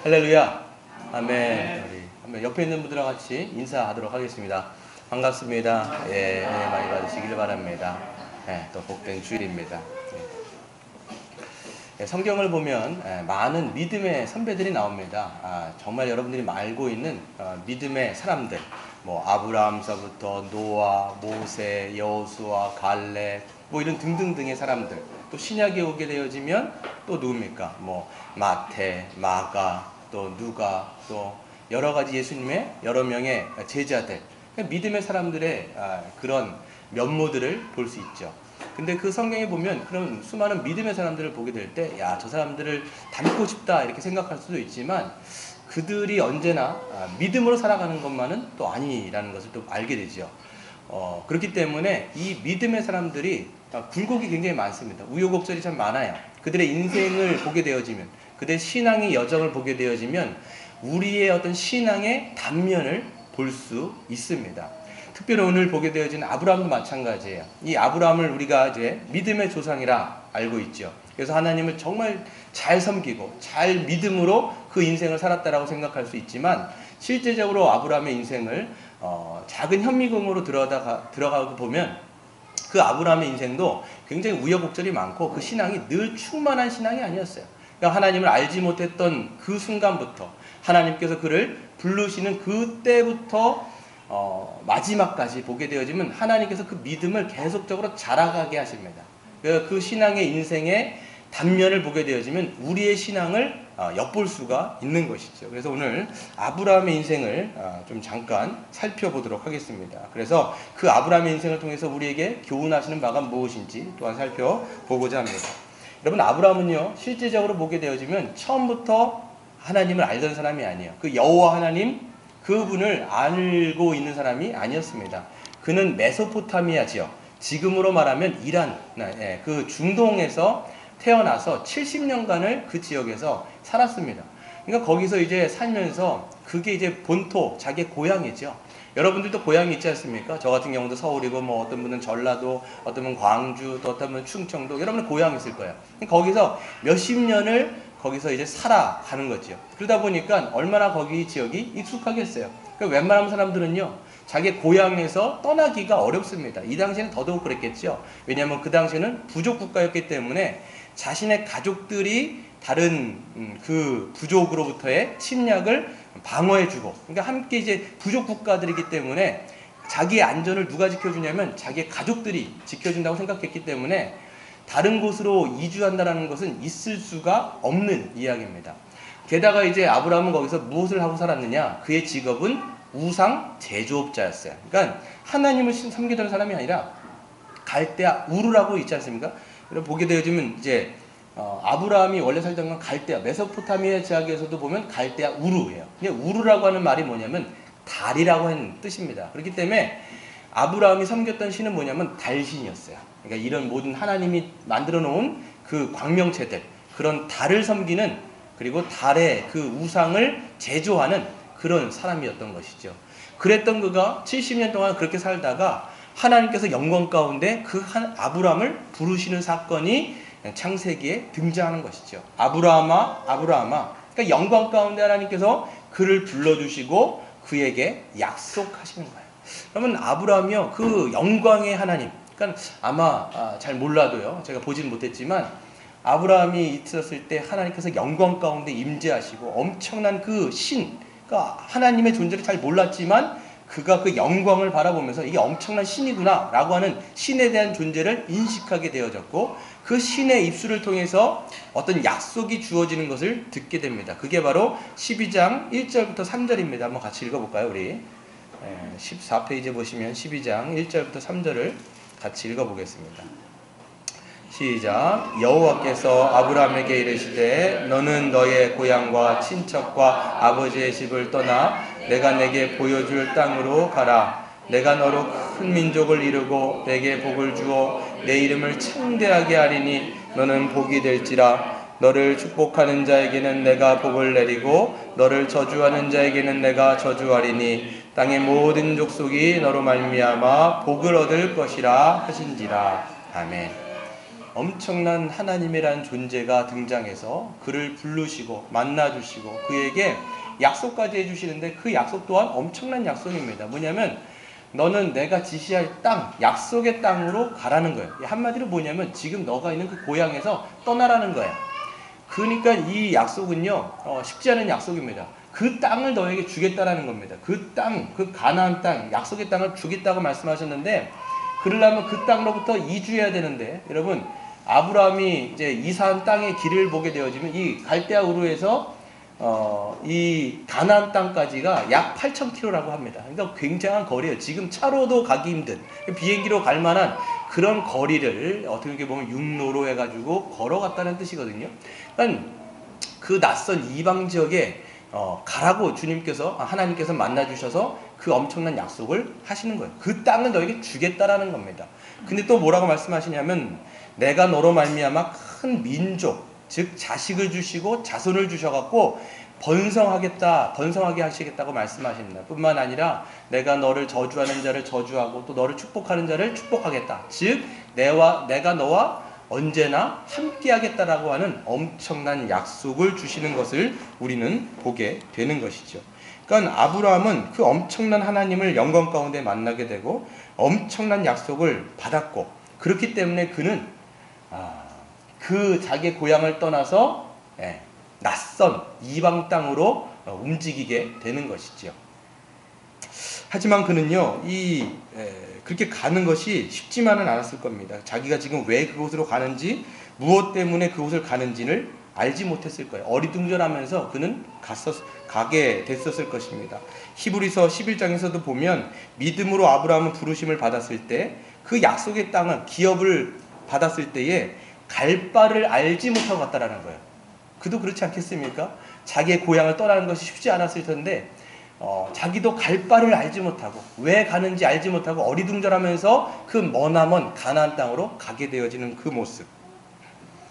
할렐루야. 아멘. 우리 한번 옆에 있는 분들과 같이 인사하도록 하겠습니다. 반갑습니다. 예, 은혜 많이 받으시길 바랍니다. 예, 또 복된 주일입니다. 예, 성경을 보면 많은 믿음의 선배들이 나옵니다. 정말 여러분들이 알고 있는 믿음의 사람들, 뭐 아브라함서부터 노아, 모세, 여호수아, 갈렙, 뭐 이런 등등등의 사람들. 또 신약에 오게 되어지면 또 누굽니까? 뭐 마태, 마가, 또 누가, 또 여러 가지 예수님의 여러 명의 제자들, 믿음의 사람들의 그런 면모들을 볼 수 있죠. 근데 그 성경에 보면 그런 수많은 믿음의 사람들을 보게 될 때, 야, 저 사람들을 닮고 싶다 이렇게 생각할 수도 있지만 그들이 언제나 믿음으로 살아가는 것만은 또 아니라는 것을 또 알게 되죠. 그렇기 때문에 이 믿음의 사람들이 굴곡이 굉장히 많습니다. 우여곡절이 참 많아요. 그들의 인생을 보게 되어지면, 그들의 신앙의 여정을 보게 되어지면 우리의 어떤 신앙의 단면을 볼 수 있습니다. 특별히 오늘 보게 되어진 아브라함도 마찬가지예요. 이 아브라함을 우리가 이제 믿음의 조상이라 알고 있죠. 그래서 하나님을 정말 잘 섬기고 잘 믿음으로 그 인생을 살았다라고 생각할 수 있지만, 실제적으로 아브라함의 인생을 작은 현미경으로 들어가고 보면 그 아브라함의 인생도 굉장히 우여곡절이 많고 그 신앙이 늘 충만한 신앙이 아니었어요. 그러니까 하나님을 알지 못했던 그 순간부터 하나님께서 그를 부르시는 그때부터 마지막까지 보게 되어지면 하나님께서 그 믿음을 계속적으로 자라가게 하십니다. 그 신앙의 인생의 단면을 보게 되어지면 우리의 신앙을 엿볼 수가 있는 것이죠. 그래서 오늘 아브라함의 인생을 좀 잠깐 살펴보도록 하겠습니다. 그래서 그 아브라함의 인생을 통해서 우리에게 교훈하시는 바가 무엇인지 또한 살펴보고자 합니다. 여러분, 아브라함은요, 실제적으로 보게 되어지면 처음부터 하나님을 알던 사람이 아니에요. 그 여호와 하나님, 그분을 알고 있는 사람이 아니었습니다. 그는 메소포타미아 지역, 지금으로 말하면 이란, 그 중동에서 태어나서 70년간을 그 지역에서 살았습니다. 그러니까 거기서 이제 살면서 그게 이제 본토, 자기의 고향이죠. 여러분들도 고향이 있지 않습니까? 저 같은 경우도 서울이고, 뭐 어떤 분은 전라도, 어떤 분은 광주, 또 어떤 분은 충청도, 여러분은 고향이 있을 거예요. 거기서 몇십 년을 거기서 이제 살아가는 거죠. 그러다 보니까 얼마나 거기 지역이 익숙하겠어요. 그러니까 웬만한 사람들은요, 자기 고향에서 떠나기가 어렵습니다. 이 당시에는 더더욱 그랬겠죠. 왜냐하면 그 당시에는 부족 국가였기 때문에 자신의 가족들이 다른 그 부족으로부터의 침략을 방어해주고, 그러니까 함께 이제 부족 국가들이기 때문에 자기의 안전을 누가 지켜주냐면 자기의 가족들이 지켜준다고 생각했기 때문에 다른 곳으로 이주한다는 것은 있을 수가 없는 이야기입니다. 게다가 이제 아브라함은 거기서 무엇을 하고 살았느냐? 그의 직업은 우상 제조업자였어요. 그러니까 하나님을 섬기던 사람이 아니라 갈대아 우르라고 있지 않습니까? 보게 되어지면 이제 아브라함이 원래 살던 건 갈대아, 메소포타미아 지역에서도 보면 갈대아 우르예요. 근데 우르라고 하는 말이 뭐냐면 달이라고 하는 뜻입니다. 그렇기 때문에 아브라함이 섬겼던 신은 뭐냐면 달신이었어요. 그러니까 이런 모든 하나님이 만들어 놓은 그 광명체들, 그런 달을 섬기는, 그리고 달의 그 우상을 제조하는 그런 사람이었던 것이죠. 그랬던 그가 70년 동안 그렇게 살다가 하나님께서 영광 가운데 그 아브라함을 부르시는 사건이 창세기에 등장하는 것이죠. 아브라함아, 아브라함아. 그러니까 영광 가운데 하나님께서 그를 불러주시고 그에게 약속하시는 거예요. 그러면 아브라함이요, 그 영광의 하나님, 그러니까 아마 잘 몰라도요, 제가 보진 못했지만 아브라함이 있었을 때 하나님께서 영광 가운데 임재하시고 엄청난 그 신, 그러니까 하나님의 존재를 잘 몰랐지만 그가 그 영광을 바라보면서 이게 엄청난 신이구나 라고 하는 신에 대한 존재를 인식하게 되어졌고, 그 신의 입술을 통해서 어떤 약속이 주어지는 것을 듣게 됩니다. 그게 바로 12장 1절부터 3절입니다. 한번 같이 읽어볼까요, 우리? 14페이지 보시면 12장 1절부터 3절을 같이 읽어보겠습니다. 시작. 여호와께서 아브라함에게 이르시되 너는 너의 고향과 친척과 아버지의 집을 떠나 내가 내게 보여줄 땅으로 가라. 내가 너로 큰 민족을 이루고 내게 복을 주어 내 이름을 창대하게 하리니 너는 복이 될지라. 너를 축복하는 자에게는 내가 복을 내리고 너를 저주하는 자에게는 내가 저주하리니 땅의 모든 족속이 너로 말미암아 복을 얻을 것이라 하신지라. 아멘. 엄청난 하나님이라는 존재가 등장해서 그를 부르시고 만나주시고 그에게 약속까지 해주시는데 그 약속 또한 엄청난 약속입니다. 뭐냐면 너는 내가 지시할 땅, 약속의 땅으로 가라는 거예요. 한마디로 뭐냐면 지금 너가 있는 그 고향에서 떠나라는 거야. 그러니까 이 약속은요 쉽지 않은 약속입니다. 그 땅을 너에게 주겠다라는 겁니다. 그 땅, 그 가나안 땅, 약속의 땅을 주겠다고 말씀하셨는데 그러려면 그 땅로부터 이주해야 되는데 여러분 아브라함이 이제 이사한 땅의 길을 보게 되어지면 이 갈대아 우르에서 이 가나안 땅까지가 약 8,000km라고 합니다. 그러니까 굉장한 거리예요. 지금 차로도 가기 힘든 비행기로 갈 만한 그런 거리를 어떻게 보면 육로로 해가지고 걸어갔다는 뜻이거든요. 그러니까 그 낯선 이방 지역에 가라고 하나님께서 만나주셔서 그 엄청난 약속을 하시는 거예요. 그 땅을 너에게 주겠다라는 겁니다. 근데 또 뭐라고 말씀하시냐면 내가 너로 말미암아 큰 민족 즉 자식을 주시고 자손을 주셔갖고 번성하게 하시겠다고 말씀하십니다. 뿐만 아니라 내가 너를 저주하는 자를 저주하고 또 너를 축복하는 자를 축복하겠다. 즉 내가 너와 언제나 함께 하겠다라고 하는 엄청난 약속을 주시는 것을 우리는 보게 되는 것이죠. 그러니까 아브라함은 그 엄청난 하나님을 영광 가운데 만나게 되고 엄청난 약속을 받았고 그렇기 때문에 그는 그 자기 고향을 떠나서 낯선 이방 땅으로 움직이게 되는 것이죠. 하지만 그는요 그렇게 가는 것이 쉽지만은 않았을 겁니다. 자기가 지금 왜 그곳으로 가는지 무엇 때문에 그곳을 가는지를 알지 못했을 거예요. 어리둥절하면서 그는 가게 됐었을 것입니다. 히브리서 11장에서도 보면 믿음으로 아브라함은 부르심을 받았을 때 그 약속의 땅은 기업을 받았을 때에 갈 바를 알지 못하고 갔다라는 거예요. 그도 그렇지 않겠습니까? 자기의 고향을 떠나는 것이 쉽지 않았을 텐데 자기도 갈 바를 알지 못하고 왜 가는지 알지 못하고 어리둥절하면서 그 머나먼 가나안 땅으로 가게 되어지는 그 모습.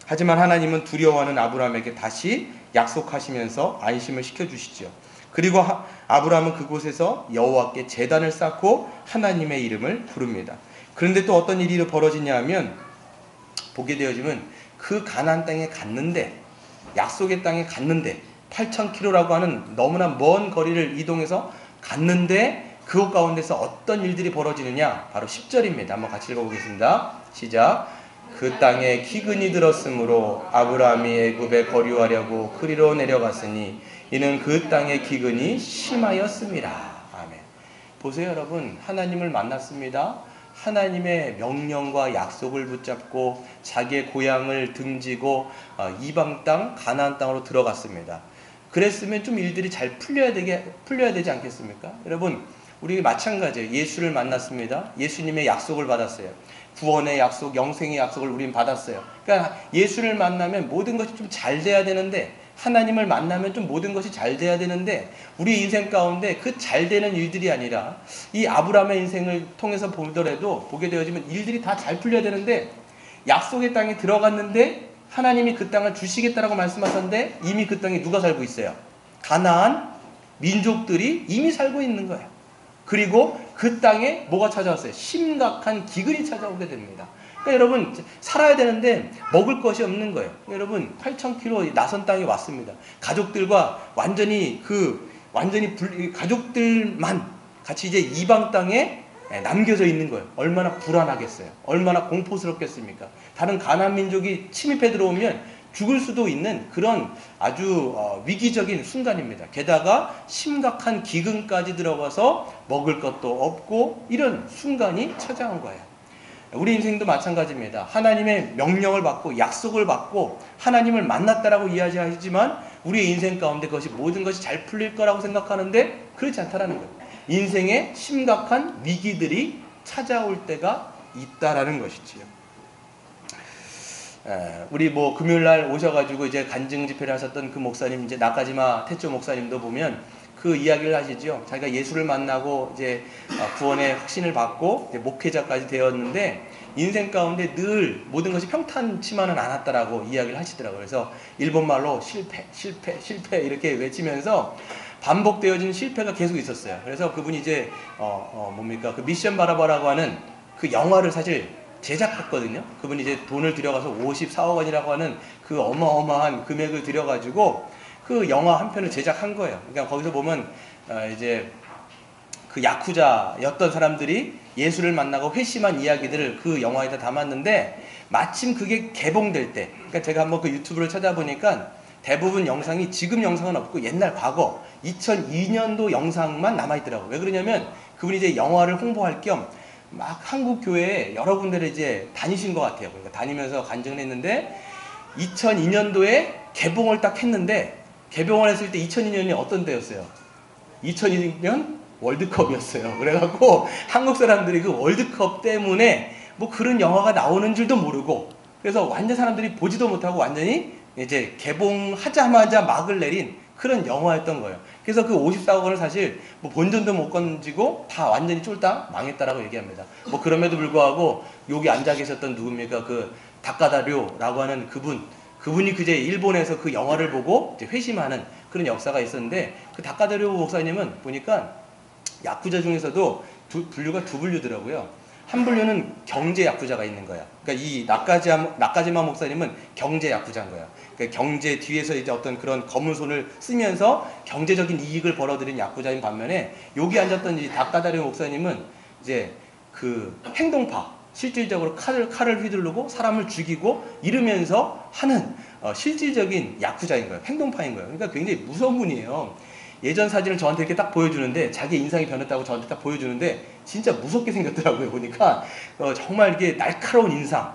하지만 하나님은 두려워하는 아브라함에게 다시 약속하시면서 안심을 시켜주시죠. 그리고 아브라함은 그곳에서 여호와께 제단을 쌓고 하나님의 이름을 부릅니다. 그런데 또 어떤 일이 벌어지냐 하면 보게 되어지면 그 가나안 땅에 갔는데 약속의 땅에 갔는데 8,000km라고 하는 너무나 먼 거리를 이동해서 갔는데 그곳 가운데서 어떤 일들이 벌어지느냐 바로 10절입니다. 한번 같이 읽어보겠습니다. 시작. 그 땅에 기근이 들었으므로 아브라함이 애굽에 거류하려고 그리로 내려갔으니 이는 그 땅의 기근이 심하였습니다. 아멘. 보세요 여러분, 하나님을 만났습니다. 하나님의 명령과 약속을 붙잡고 자기의 고향을 등지고 이방 땅 가나안 땅으로 들어갔습니다. 그랬으면 좀 일들이 잘 풀려야 되지 않겠습니까? 여러분 우리 마찬가지예요. 예수를 만났습니다. 예수님의 약속을 받았어요. 구원의 약속, 영생의 약속을 우린 받았어요. 그러니까 예수를 만나면 모든 것이 좀 잘 돼야 되는데 하나님을 만나면 좀 모든 것이 잘 돼야 되는데 우리 인생 가운데 그 잘 되는 일들이 아니라 이 아브라함의 인생을 통해서 보게 되어지면 일들이 다 잘 풀려야 되는데 약속의 땅에 들어갔는데 하나님이 그 땅을 주시겠다라고 말씀하셨는데 이미 그 땅에 누가 살고 있어요? 가나안 민족들이 이미 살고 있는 거예요. 그리고 그 땅에 뭐가 찾아왔어요? 심각한 기근이 찾아오게 됩니다. 그러니까 여러분 살아야 되는데 먹을 것이 없는 거예요. 여러분 8,000km 낯선 땅에 왔습니다. 가족들과 가족들만 같이 이제 이방 땅에 남겨져 있는 거예요. 얼마나 불안하겠어요. 얼마나 공포스럽겠습니까? 다른 가나안 민족이 침입해 들어오면 죽을 수도 있는 그런 아주 위기적인 순간입니다. 게다가 심각한 기근까지 들어가서 먹을 것도 없고 이런 순간이 찾아온 거예요. 우리 인생도 마찬가지입니다. 하나님의 명령을 받고 약속을 받고 하나님을 만났다라고 이야기하지만 우리의 인생 가운데 모든 것이 잘 풀릴 거라고 생각하는데 그렇지 않다라는 거예요. 인생에 심각한 위기들이 찾아올 때가 있다라는 것이지요. 우리 금요일날 오셔가지고 이제 간증 집회를 하셨던 그 목사님, 이제 나카지마 태초 목사님도 보면 그 이야기를 하시죠. 자기가 예수를 만나고 이제 구원의 확신을 받고 이제 목회자까지 되었는데 인생 가운데 늘 모든 것이 평탄치만은 않았다라고 이야기를 하시더라고요. 그래서 일본말로 실패 이렇게 외치면서 반복되어진 실패가 계속 있었어요. 그래서 그분이 이제 그 미션 바라바라고 하는 그 영화를 사실 제작했거든요. 그분이 이제 돈을 들여가서 54억 원이라고 하는 그 어마어마한 금액을 들여가지고 그 영화 한 편을 제작한 거예요. 그러니까 거기서 보면 이제 그 야쿠자였던 사람들이 예수를 만나고 회심한 이야기들을 그 영화에다 담았는데, 마침 그게 개봉될 때, 그러니까 제가 한번 그 유튜브를 찾아보니까 대부분 영상이 지금 영상은 없고 옛날 과거 2002년도 영상만 남아있더라고요. 왜 그러냐면 그분이 이제 영화를 홍보할 겸 막 한국 교회에 여러 군데를 이제 다니신 것 같아요. 그러니까 다니면서 간증을 했는데 2002년도에 개봉을 딱 했는데, 개봉을 했을 때 2002년이 어떤 때였어요? 2002년 월드컵이었어요. 그래갖고 한국 사람들이 그 월드컵 때문에 뭐 그런 영화가 나오는 줄도 모르고, 그래서 완전 사람들이 보지도 못하고 완전히 이제 개봉하자마자 막을 내린 그런 영화였던 거예요. 그래서 그 54억 원을 사실 뭐 본전도 못 건지고 다 완전히 쫄딱 망했다라고 얘기합니다. 뭐 그럼에도 불구하고 여기 앉아 계셨던 누굽니까? 그 다카다료라고 하는 그분이 그제 일본에서 그 영화를 보고 이제 회심하는 그런 역사가 있었는데, 그 다카다료 목사님은 보니까 야쿠자 중에서도 분류가 두 분류더라고요. 한 분류는 경제 야쿠자가 있는 거야. 그러니까 이 나카지마 목사님은 경제 야쿠자인 거야. 그러니까 경제 뒤에서 이제 어떤 그런 검은 손을 쓰면서 경제적인 이익을 벌어들인 야쿠자인 반면에, 여기 앉았던 이 다카다리 목사님은 이제 그 행동파, 실질적으로 칼을 휘두르고 사람을 죽이고 이러면서 하는 실질적인 야쿠자인 거예요. 행동파인 거예요. 그러니까 굉장히 무서운 분이에요. 예전 사진을 저한테 이렇게 딱 보여주는데, 자기 인상이 변했다고 저한테 딱 보여주는데 진짜 무섭게 생겼더라고요. 보니까 정말 이게 날카로운 인상,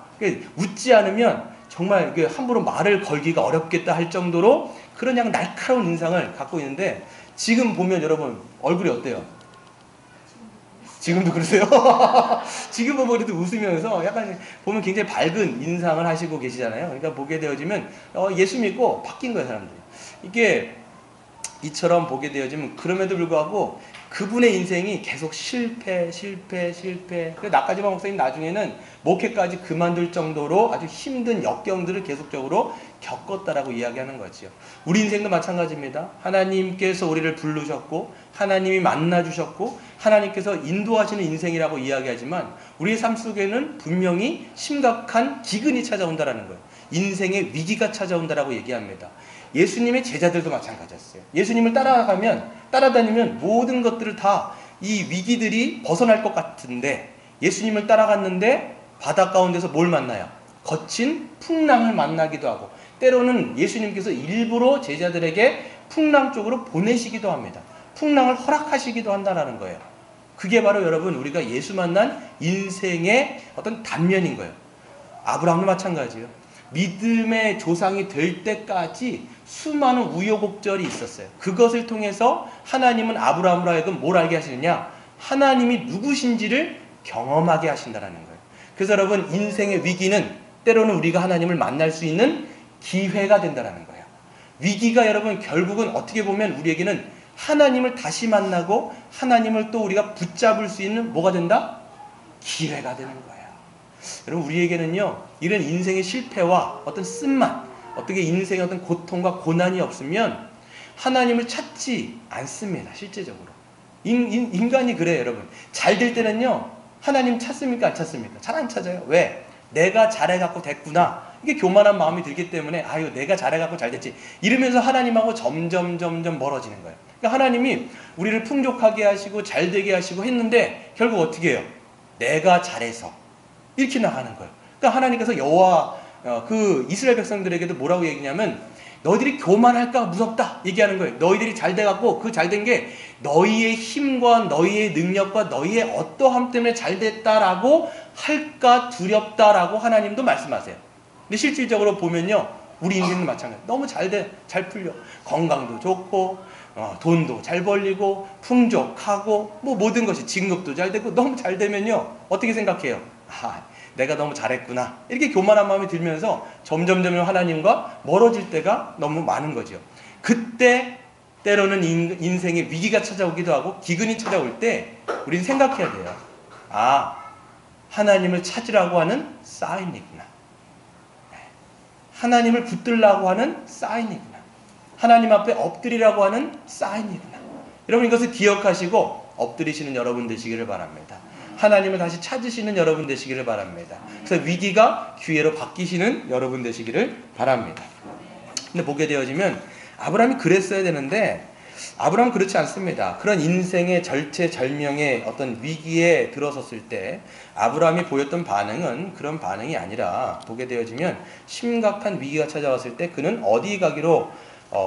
웃지 않으면 정말 이게 함부로 말을 걸기가 어렵겠다 할 정도로 그런 양 날카로운 인상을 갖고 있는데, 지금 보면 여러분 얼굴이 어때요? 지금도 그러세요? 지금 보면 그래도 웃으면서 약간 보면 굉장히 밝은 인상을 하시고 계시잖아요. 그러니까 보게 되어지면 예수 믿고 바뀐 거예요, 사람들이. 이게 이처럼 보게 되어지면, 그럼에도 불구하고 그분의 인생이 계속 실패. 그래서 나카지마 목사님 나중에는 목회까지 그만둘 정도로 아주 힘든 역경들을 계속적으로 겪었다라고 이야기하는 거지요. 우리 인생도 마찬가지입니다. 하나님께서 우리를 부르셨고 하나님이 만나주셨고 하나님께서 인도하시는 인생이라고 이야기하지만, 우리의 삶 속에는 분명히 심각한 기근이 찾아온다라는 거예요. 인생의 위기가 찾아온다라고 얘기합니다. 예수님의 제자들도 마찬가지였어요. 예수님을 따라다니면 모든 것들을 다 이 위기들이 벗어날 것 같은데, 예수님을 따라갔는데 바다 가운데서 뭘 만나요? 거친 풍랑을 만나기도 하고, 때로는 예수님께서 일부러 제자들에게 풍랑 쪽으로 보내시기도 합니다. 풍랑을 허락하시기도 한다는 거예요. 그게 바로 여러분 우리가 예수 만난 인생의 어떤 단면인 거예요. 아브라함도 마찬가지예요. 믿음의 조상이 될 때까지 수많은 우여곡절이 있었어요. 그것을 통해서 하나님은 아브라함으로 하여금 뭘 알게 하시느냐? 하나님이 누구신지를 경험하게 하신다는 거예요. 그래서 여러분 인생의 위기는 때로는 우리가 하나님을 만날 수 있는 기회가 된다는 거예요. 위기가 여러분 결국은 어떻게 보면 우리에게는 하나님을 다시 만나고 하나님을 또 우리가 붙잡을 수 있는 뭐가 된다? 기회가 되는 거예요. 여러분 우리에게는요, 이런 인생의 실패와 어떤 쓴맛, 어떻게 인생의 어떤 고통과 고난이 없으면 하나님을 찾지 않습니다. 실제적으로 인간이 그래요. 여러분 잘 될 때는요 하나님 찾습니까? 안 찾습니까? 잘 안 찾아요. 왜? 내가 잘해갖고 됐구나, 이게 교만한 마음이 들기 때문에 아유 내가 잘해갖고 잘 됐지 이러면서 하나님하고 점점 멀어지는 거예요. 그러니까 하나님이 우리를 풍족하게 하시고 잘 되게 하시고 했는데 결국 어떻게 해요? 내가 잘해서 이렇게 나가는 거예요. 그러니까 하나님께서 그 이스라엘 백성들에게도 뭐라고 얘기냐면, 너희들이 교만할까 무섭다 얘기하는 거예요. 너희들이 잘 돼갖고 그 잘 된 게 너희의 힘과 너희의 능력과 너희의 어떠함 때문에 잘 됐다라고 할까 두렵다라고 하나님도 말씀하세요. 근데 실질적으로 보면요, 우리 인생도 마찬가지예요. 너무 잘 풀려. 건강도 좋고 돈도 잘 벌리고 풍족하고 뭐 모든 것이 진급도 잘 되고 너무 잘 되면요 어떻게 생각해요? 내가 너무 잘했구나, 이렇게 교만한 마음이 들면서 점점 하나님과 멀어질 때가 너무 많은 거죠. 그때 때로는 인생의 위기가 찾아오기도 하고 기근이 찾아올 때 우리는 생각해야 돼요. 하나님을 찾으라고 하는 사인이구나. 하나님을 붙들라고 하는 사인이구나. 하나님 앞에 엎드리라고 하는 사인이구나. 여러분 이것을 기억하시고 엎드리시는 여러분 되시기를 바랍니다. 하나님을 다시 찾으시는 여러분 되시기를 바랍니다. 그래서 위기가 기회로 바뀌시는 여러분 되시기를 바랍니다. 근데 보게 되어지면 아브라함이 그랬어야 되는데 아브라함은 그렇지 않습니다. 그런 인생의 절체절명의 어떤 위기에 들어섰을 때 아브라함이 보였던 반응은 그런 반응이 아니라 보게 되어지면 심각한 위기가 찾아왔을 때 그는 어디 가기로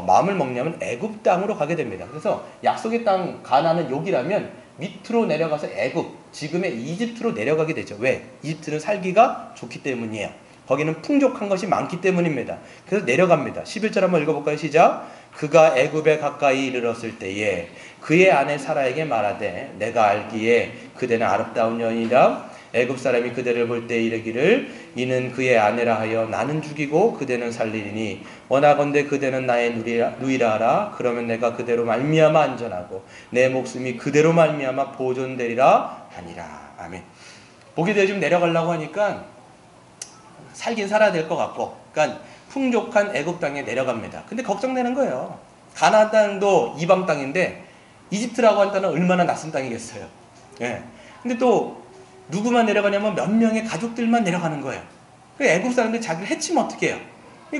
마음을 먹냐면 애굽 땅으로 가게 됩니다. 그래서 약속의 땅 가나안은 여기라면 밑으로 내려가서 애굽, 지금의 이집트로 내려가게 되죠. 왜? 이집트는 살기가 좋기 때문이에요. 거기는 풍족한 것이 많기 때문입니다. 그래서 내려갑니다. 11절 한번 읽어볼까요? 시작. 그가 애굽에 가까이 이르렀을 때에 그의 아내 사라에게 말하되 내가 알기에 그대는 아름다운 여인이라 애굽 사람이 그대를 볼 때 이르기를 이는 그의 아내라 하여 나는 죽이고 그대는 살리리니 원하건대 그대는 나의 누이라 하라. 그러면 내가 그대로 말미암아 안전하고 내 목숨이 그대로 말미암아 보존되리라 하니라. 아멘. 보게 되어 좀 내려가려고 하니까 살긴 살아야 될 것 같고, 그러니까 풍족한 애굽 땅에 내려갑니다. 근데 걱정되는 거예요. 가나안 땅도 이방 땅인데 이집트라고 한 땅은 얼마나 낯선 땅이겠어요. 예. 근데 또 누구만 내려가냐면 몇 명의 가족들만 내려가는 거예요. 애굽 사람들이 자기를 해치면 어떻게 해요?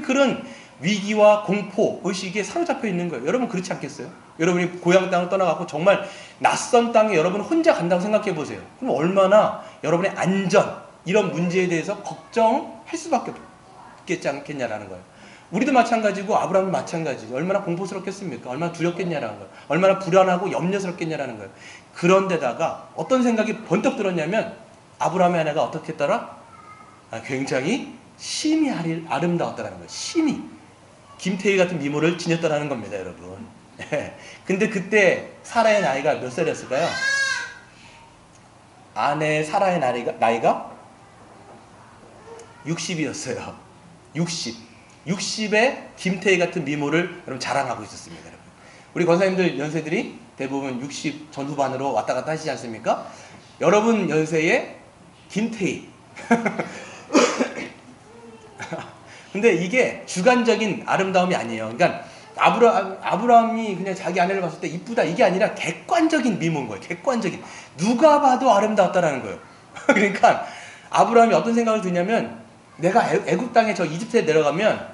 그런 위기와 공포 의식에 사로잡혀 있는 거예요. 여러분 그렇지 않겠어요? 여러분이 고향 땅을 떠나가고 정말 낯선 땅에 여러분 혼자 간다고 생각해 보세요. 그럼 얼마나 여러분의 안전 이런 문제에 대해서 걱정할 수밖에 없겠지 않겠냐라는 거예요. 우리도 마찬가지고 아브라함도 마찬가지죠. 얼마나 공포스럽겠습니까? 얼마나 두렵겠냐라는 거예요. 얼마나 불안하고 염려스럽겠냐라는 거예요. 그런데다가 어떤 생각이 번뜩 들었냐면 아브라함의 아내가 어떻게 했더라? 굉장히 심히 아름다웠다는 거예요. 심히. 김태희 같은 미모를 지녔다는 겁니다, 여러분. 근데 그때 사라의 나이가 몇 살이었을까요? 아내 사라의 나이가 60이었어요. 60에 김태희 같은 미모를 여러분 자랑하고 있었습니다. 여러분. 우리 권사님들 연세들이 대부분 60 전후반으로 왔다 갔다 하시지 않습니까? 여러분 연세에 김태희. 근데 이게 주관적인 아름다움이 아니에요. 그러니까 아브라함이 그냥 자기 아내를 봤을 때 이쁘다 이게 아니라 객관적인 미모인 거예요. 객관적인. 누가 봐도 아름다웠다라는 거예요. 그러니까 아브라함이 어떤 생각을 드냐면 내가 애굽 땅에 저 이집트에 내려가면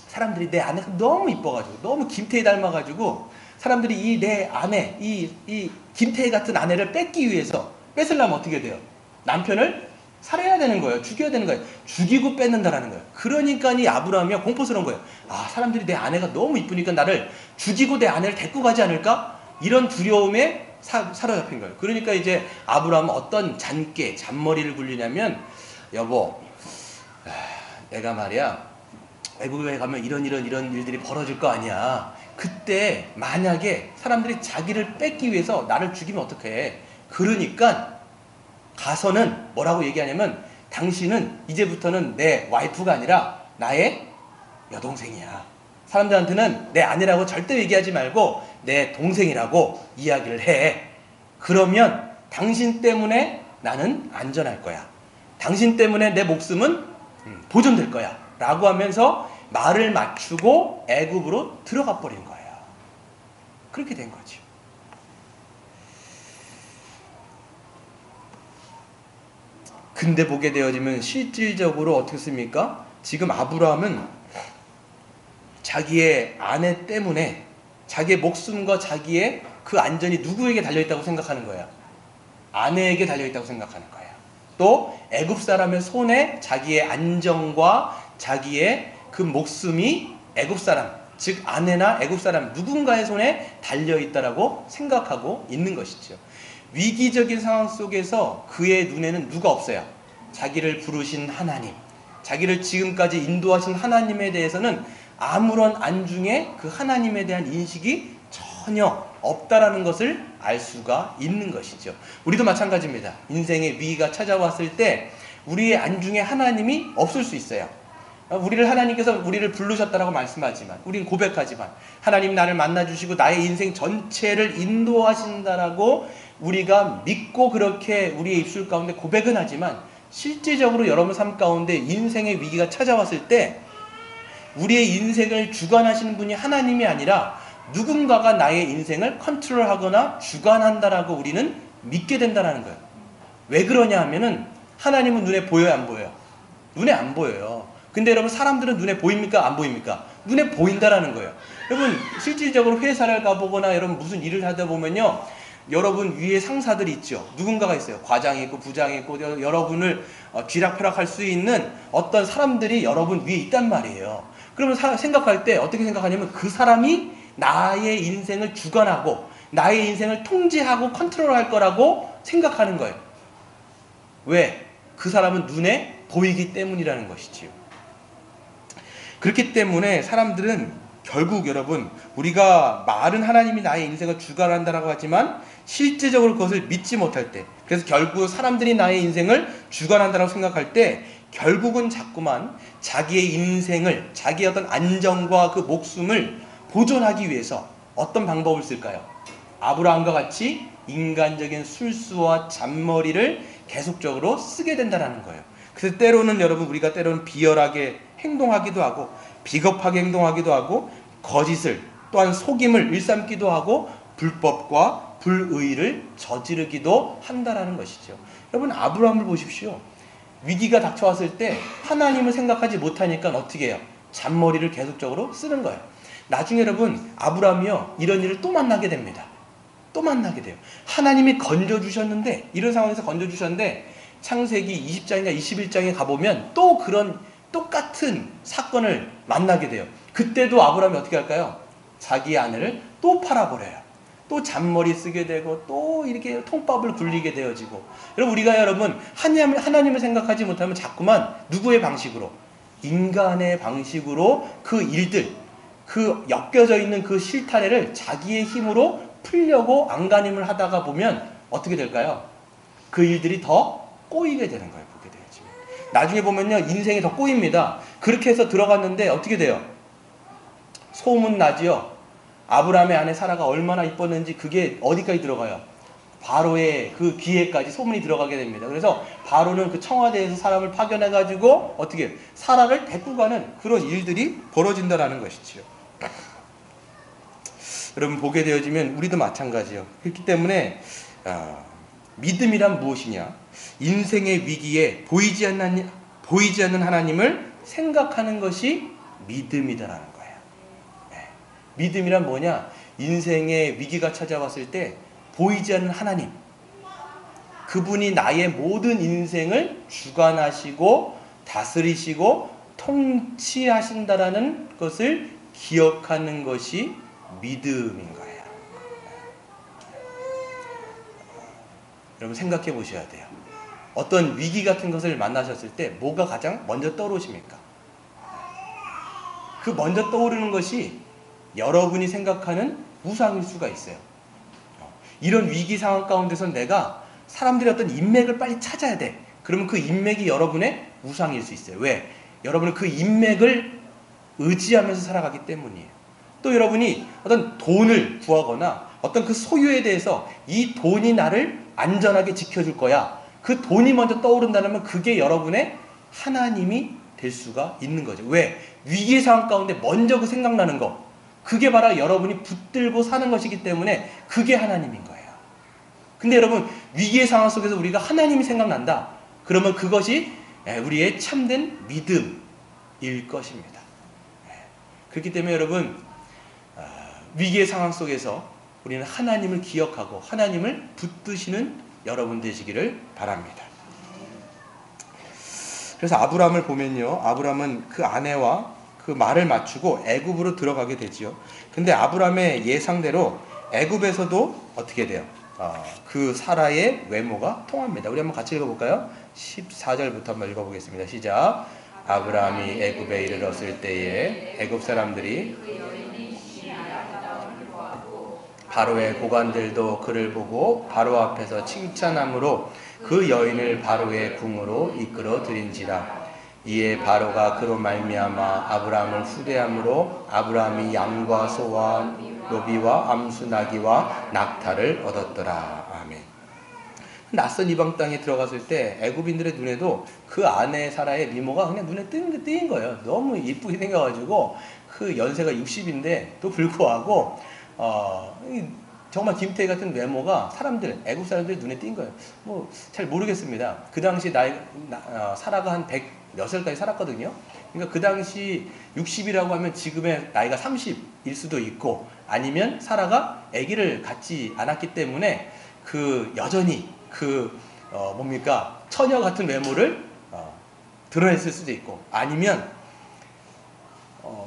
사람들이 내 아내가 너무 이뻐가지고 너무 김태희 닮아가지고 사람들이 이 내 아내 이 김태희 같은 아내를 뺏기 위해서 뺏으려면 어떻게 돼요? 남편을 살해해야 되는 거예요. 죽여야 되는 거예요. 죽이고 뺏는다라는 거예요. 그러니까 이 아브라함이 공포스러운 거예요. 아, 사람들이 내 아내가 너무 이쁘니까 나를 죽이고 내 아내를 데리고 가지 않을까? 이런 두려움에 사로잡힌 거예요. 그러니까 이제 아브라함은 어떤 잔머리를 굴리냐면 여보, 내가 말이야 애굽에 가면 이런 일들이 벌어질 거 아니야. 그때 만약에 사람들이 자기를 뺏기 위해서 나를 죽이면 어떡해. 그러니까 가서는 뭐라고 얘기하냐면 당신은 이제부터는 내 와이프가 아니라 나의 여동생이야. 사람들한테는 내 아내라고 절대 얘기하지 말고 내 동생이라고 이야기를 해. 그러면 당신 때문에 나는 안전할 거야. 당신 때문에 내 목숨은 보존될 거야. 라고 하면서 말을 맞추고 애굽으로 들어가 버린 거예요. 그렇게 된 거죠. 근데 보게 되어지면 실질적으로 어떻습니까? 지금 아브라함은 자기의 아내 때문에 자기의 목숨과 자기의 그 안전이 누구에게 달려있다고 생각하는 거예요? 아내에게 달려있다고 생각하는 거예요. 또 애굽 사람의 손에 자기의 안정과 자기의 그 목숨이 애굽 사람, 즉 아내나 애굽 사람 누군가의 손에 달려있다라고 생각하고 있는 것이죠. 위기적인 상황 속에서 그의 눈에는 누가 없어요? 자기를 부르신 하나님, 자기를 지금까지 인도하신 하나님에 대해서는 아무런 안중에 그 하나님에 대한 인식이 전혀 없다라는 것을 알 수가 있는 것이죠. 우리도 마찬가지입니다. 인생의 위기가 찾아왔을 때 우리의 안중에 하나님이 없을 수 있어요. 하나님께서 우리를 부르셨다라고 말씀하지만 우리는 고백하지만 하나님 나를 만나주시고 나의 인생 전체를 인도하신다라고 우리가 믿고 그렇게 우리의 입술 가운데 고백은 하지만 실제적으로 여러분 삶 가운데 인생의 위기가 찾아왔을 때 우리의 인생을 주관하시는 분이 하나님이 아니라 누군가가 나의 인생을 컨트롤하거나 주관한다라고 우리는 믿게 된다는 거예요. 왜 그러냐 하면은 하나님은 눈에 보여요, 안 보여요? 눈에 안 보여요. 근데 여러분 사람들은 눈에 보입니까? 안 보입니까? 눈에 보인다라는 거예요. 여러분 실질적으로 회사를 가보거나 여러분 무슨 일을 하다 보면요, 여러분 위에 상사들이 있죠. 누군가가 있어요. 과장이 있고 부장이 있고 여러분을 쥐락펴락할 수 있는 어떤 사람들이 여러분 위에 있단 말이에요. 그러면 생각할 때 어떻게 생각하냐면 그 사람이 나의 인생을 주관하고 나의 인생을 통제하고 컨트롤할 거라고 생각하는 거예요. 왜? 그 사람은 눈에 보이기 때문이라는 것이지요. 그렇기 때문에 사람들은 결국 여러분, 우리가 말은 하나님이 나의 인생을 주관한다라고 하지만 실제적으로 그것을 믿지 못할 때, 그래서 결국 사람들이 나의 인생을 주관한다라고 생각할 때 결국은 자꾸만 자기의 인생을, 자기의 어떤 안정과 그 목숨을 보존하기 위해서 어떤 방법을 쓸까요? 아브라함과 같이 인간적인 술수와 잔머리를 계속적으로 쓰게 된다는 거예요. 그래서 때로는 여러분, 우리가 때로는 비열하게 행동하기도 하고 비겁하게 행동하기도 하고 거짓을, 또한 속임을 일삼기도 하고 불법과 불의를 저지르기도 한다라는 것이죠. 여러분, 아브라함을 보십시오. 위기가 닥쳐왔을 때 하나님을 생각하지 못하니까 어떻게 해요? 잔머리를 계속적으로 쓰는 거예요. 나중에 여러분, 아브라함이요, 이런 일을 또 만나게 됩니다. 또 만나게 돼요. 하나님이 건져주셨는데, 이런 상황에서 건져주셨는데 창세기 20장인가 21장에 가보면 또 그런 똑같은 사건을 만나게 돼요. 그때도 아브라함이 어떻게 할까요? 자기 아내를 또 팔아버려요. 또 잔머리 쓰게 되고 또 이렇게 통밥을 굴리게 되어지고. 여러분, 하나님을 생각하지 못하면 자꾸만 누구의 방식으로? 인간의 방식으로 그 일들, 그 엮여져 있는 그 실타래를 자기의 힘으로 풀려고 안간힘을 하다가 보면 어떻게 될까요? 그 일들이 더 꼬이게 되는 거예요. 보게 되야지. 나중에 보면요, 인생이 더 꼬입니다. 그렇게 해서 들어갔는데 어떻게 돼요? 소문 나지요. 아브라함의 아내 사라가 얼마나 이뻤는지 그게 어디까지 들어가요? 바로의 그 귀에까지 소문이 들어가게 됩니다. 그래서 바로는 그 청와대에서 사람을 파견해가지고 어떻게 사라를 데리고 가는 그런 일들이 벌어진다라는 것이지요. 여러분, 보게 되어지면 우리도 마찬가지요. 그렇기 때문에 믿음이란 무엇이냐? 인생의 위기에 보이지 않는 하나님을 생각하는 것이 믿음이다라는 거예요. 네. 믿음이란 뭐냐? 인생의 위기가 찾아왔을 때 보이지 않는 하나님, 그분이 나의 모든 인생을 주관하시고 다스리시고 통치하신다라는 것을 기억하는 것이 믿음인 거예요. 여러분, 생각해 보셔야 돼요. 어떤 위기 같은 것을 만나셨을 때 뭐가 가장 먼저 떠오르십니까? 그 먼저 떠오르는 것이 여러분이 생각하는 우상일 수가 있어요. 이런 위기 상황 가운데서 내가 사람들의 어떤 인맥을 빨리 찾아야 돼. 그러면 그 인맥이 여러분의 우상일 수 있어요. 왜? 여러분은 그 인맥을 의지하면서 살아가기 때문이에요. 또 여러분이 어떤 돈을 구하거나 어떤 그 소유에 대해서 이 돈이 나를 안전하게 지켜줄 거야. 그 돈이 먼저 떠오른다면 그게 여러분의 하나님이 될 수가 있는 거죠. 왜? 위기의 상황 가운데 먼저 그 생각나는 거, 그게 바로 여러분이 붙들고 사는 것이기 때문에 그게 하나님인 거예요. 근데 여러분, 위기의 상황 속에서 우리가 하나님이 생각난다. 그러면 그것이 우리의 참된 믿음일 것입니다. 그렇기 때문에 여러분, 위기의 상황 속에서 우리는 하나님을 기억하고 하나님을 붙드시는 여러분 되시기를 바랍니다. 그래서 아브라함을 보면요, 아브라함은 그 아내와 그 말을 맞추고 애굽으로 들어가게 되지요. 근데 아브라함의 예상대로 애굽에서도 어떻게 돼요? 그 사라의 외모가 통합니다. 우리 한번 같이 읽어볼까요? 14절부터 한번 읽어보겠습니다. 시작. 아브라함이 애굽에 이르렀을 때에 애굽 사람들이 바로의 고관들도 그를 보고 바로 앞에서 칭찬함으로 그 여인을 바로의 궁으로 이끌어 들인지라. 이에 바로가 그로 말미암아 아브라함을 후대함으로 아브라함이 양과 소와 노비와 암수 나귀와 낙타를 얻었더라. 아멘. 낯선 이방 땅에 들어갔을 때 애굽인들의 눈에도 그 아내 사라의 미모가 그냥 눈에 띄인 거예요. 너무 이쁘게 생겨가지고 그 연세가 60인데 또 불구하고 정말 김태희 같은 외모가 사람들, 애국 사람들이 눈에 띈 거예요. 뭐 잘 모르겠습니다. 그 당시 사라가 한 100 몇 살까지 살았거든요. 그러니까 그 당시 60이라고 하면 지금의 나이가 30일 수도 있고, 아니면 사라가 아기를 갖지 않았기 때문에 여전히 뭡니까, 처녀 같은 외모를 드러냈을 수도 있고, 아니면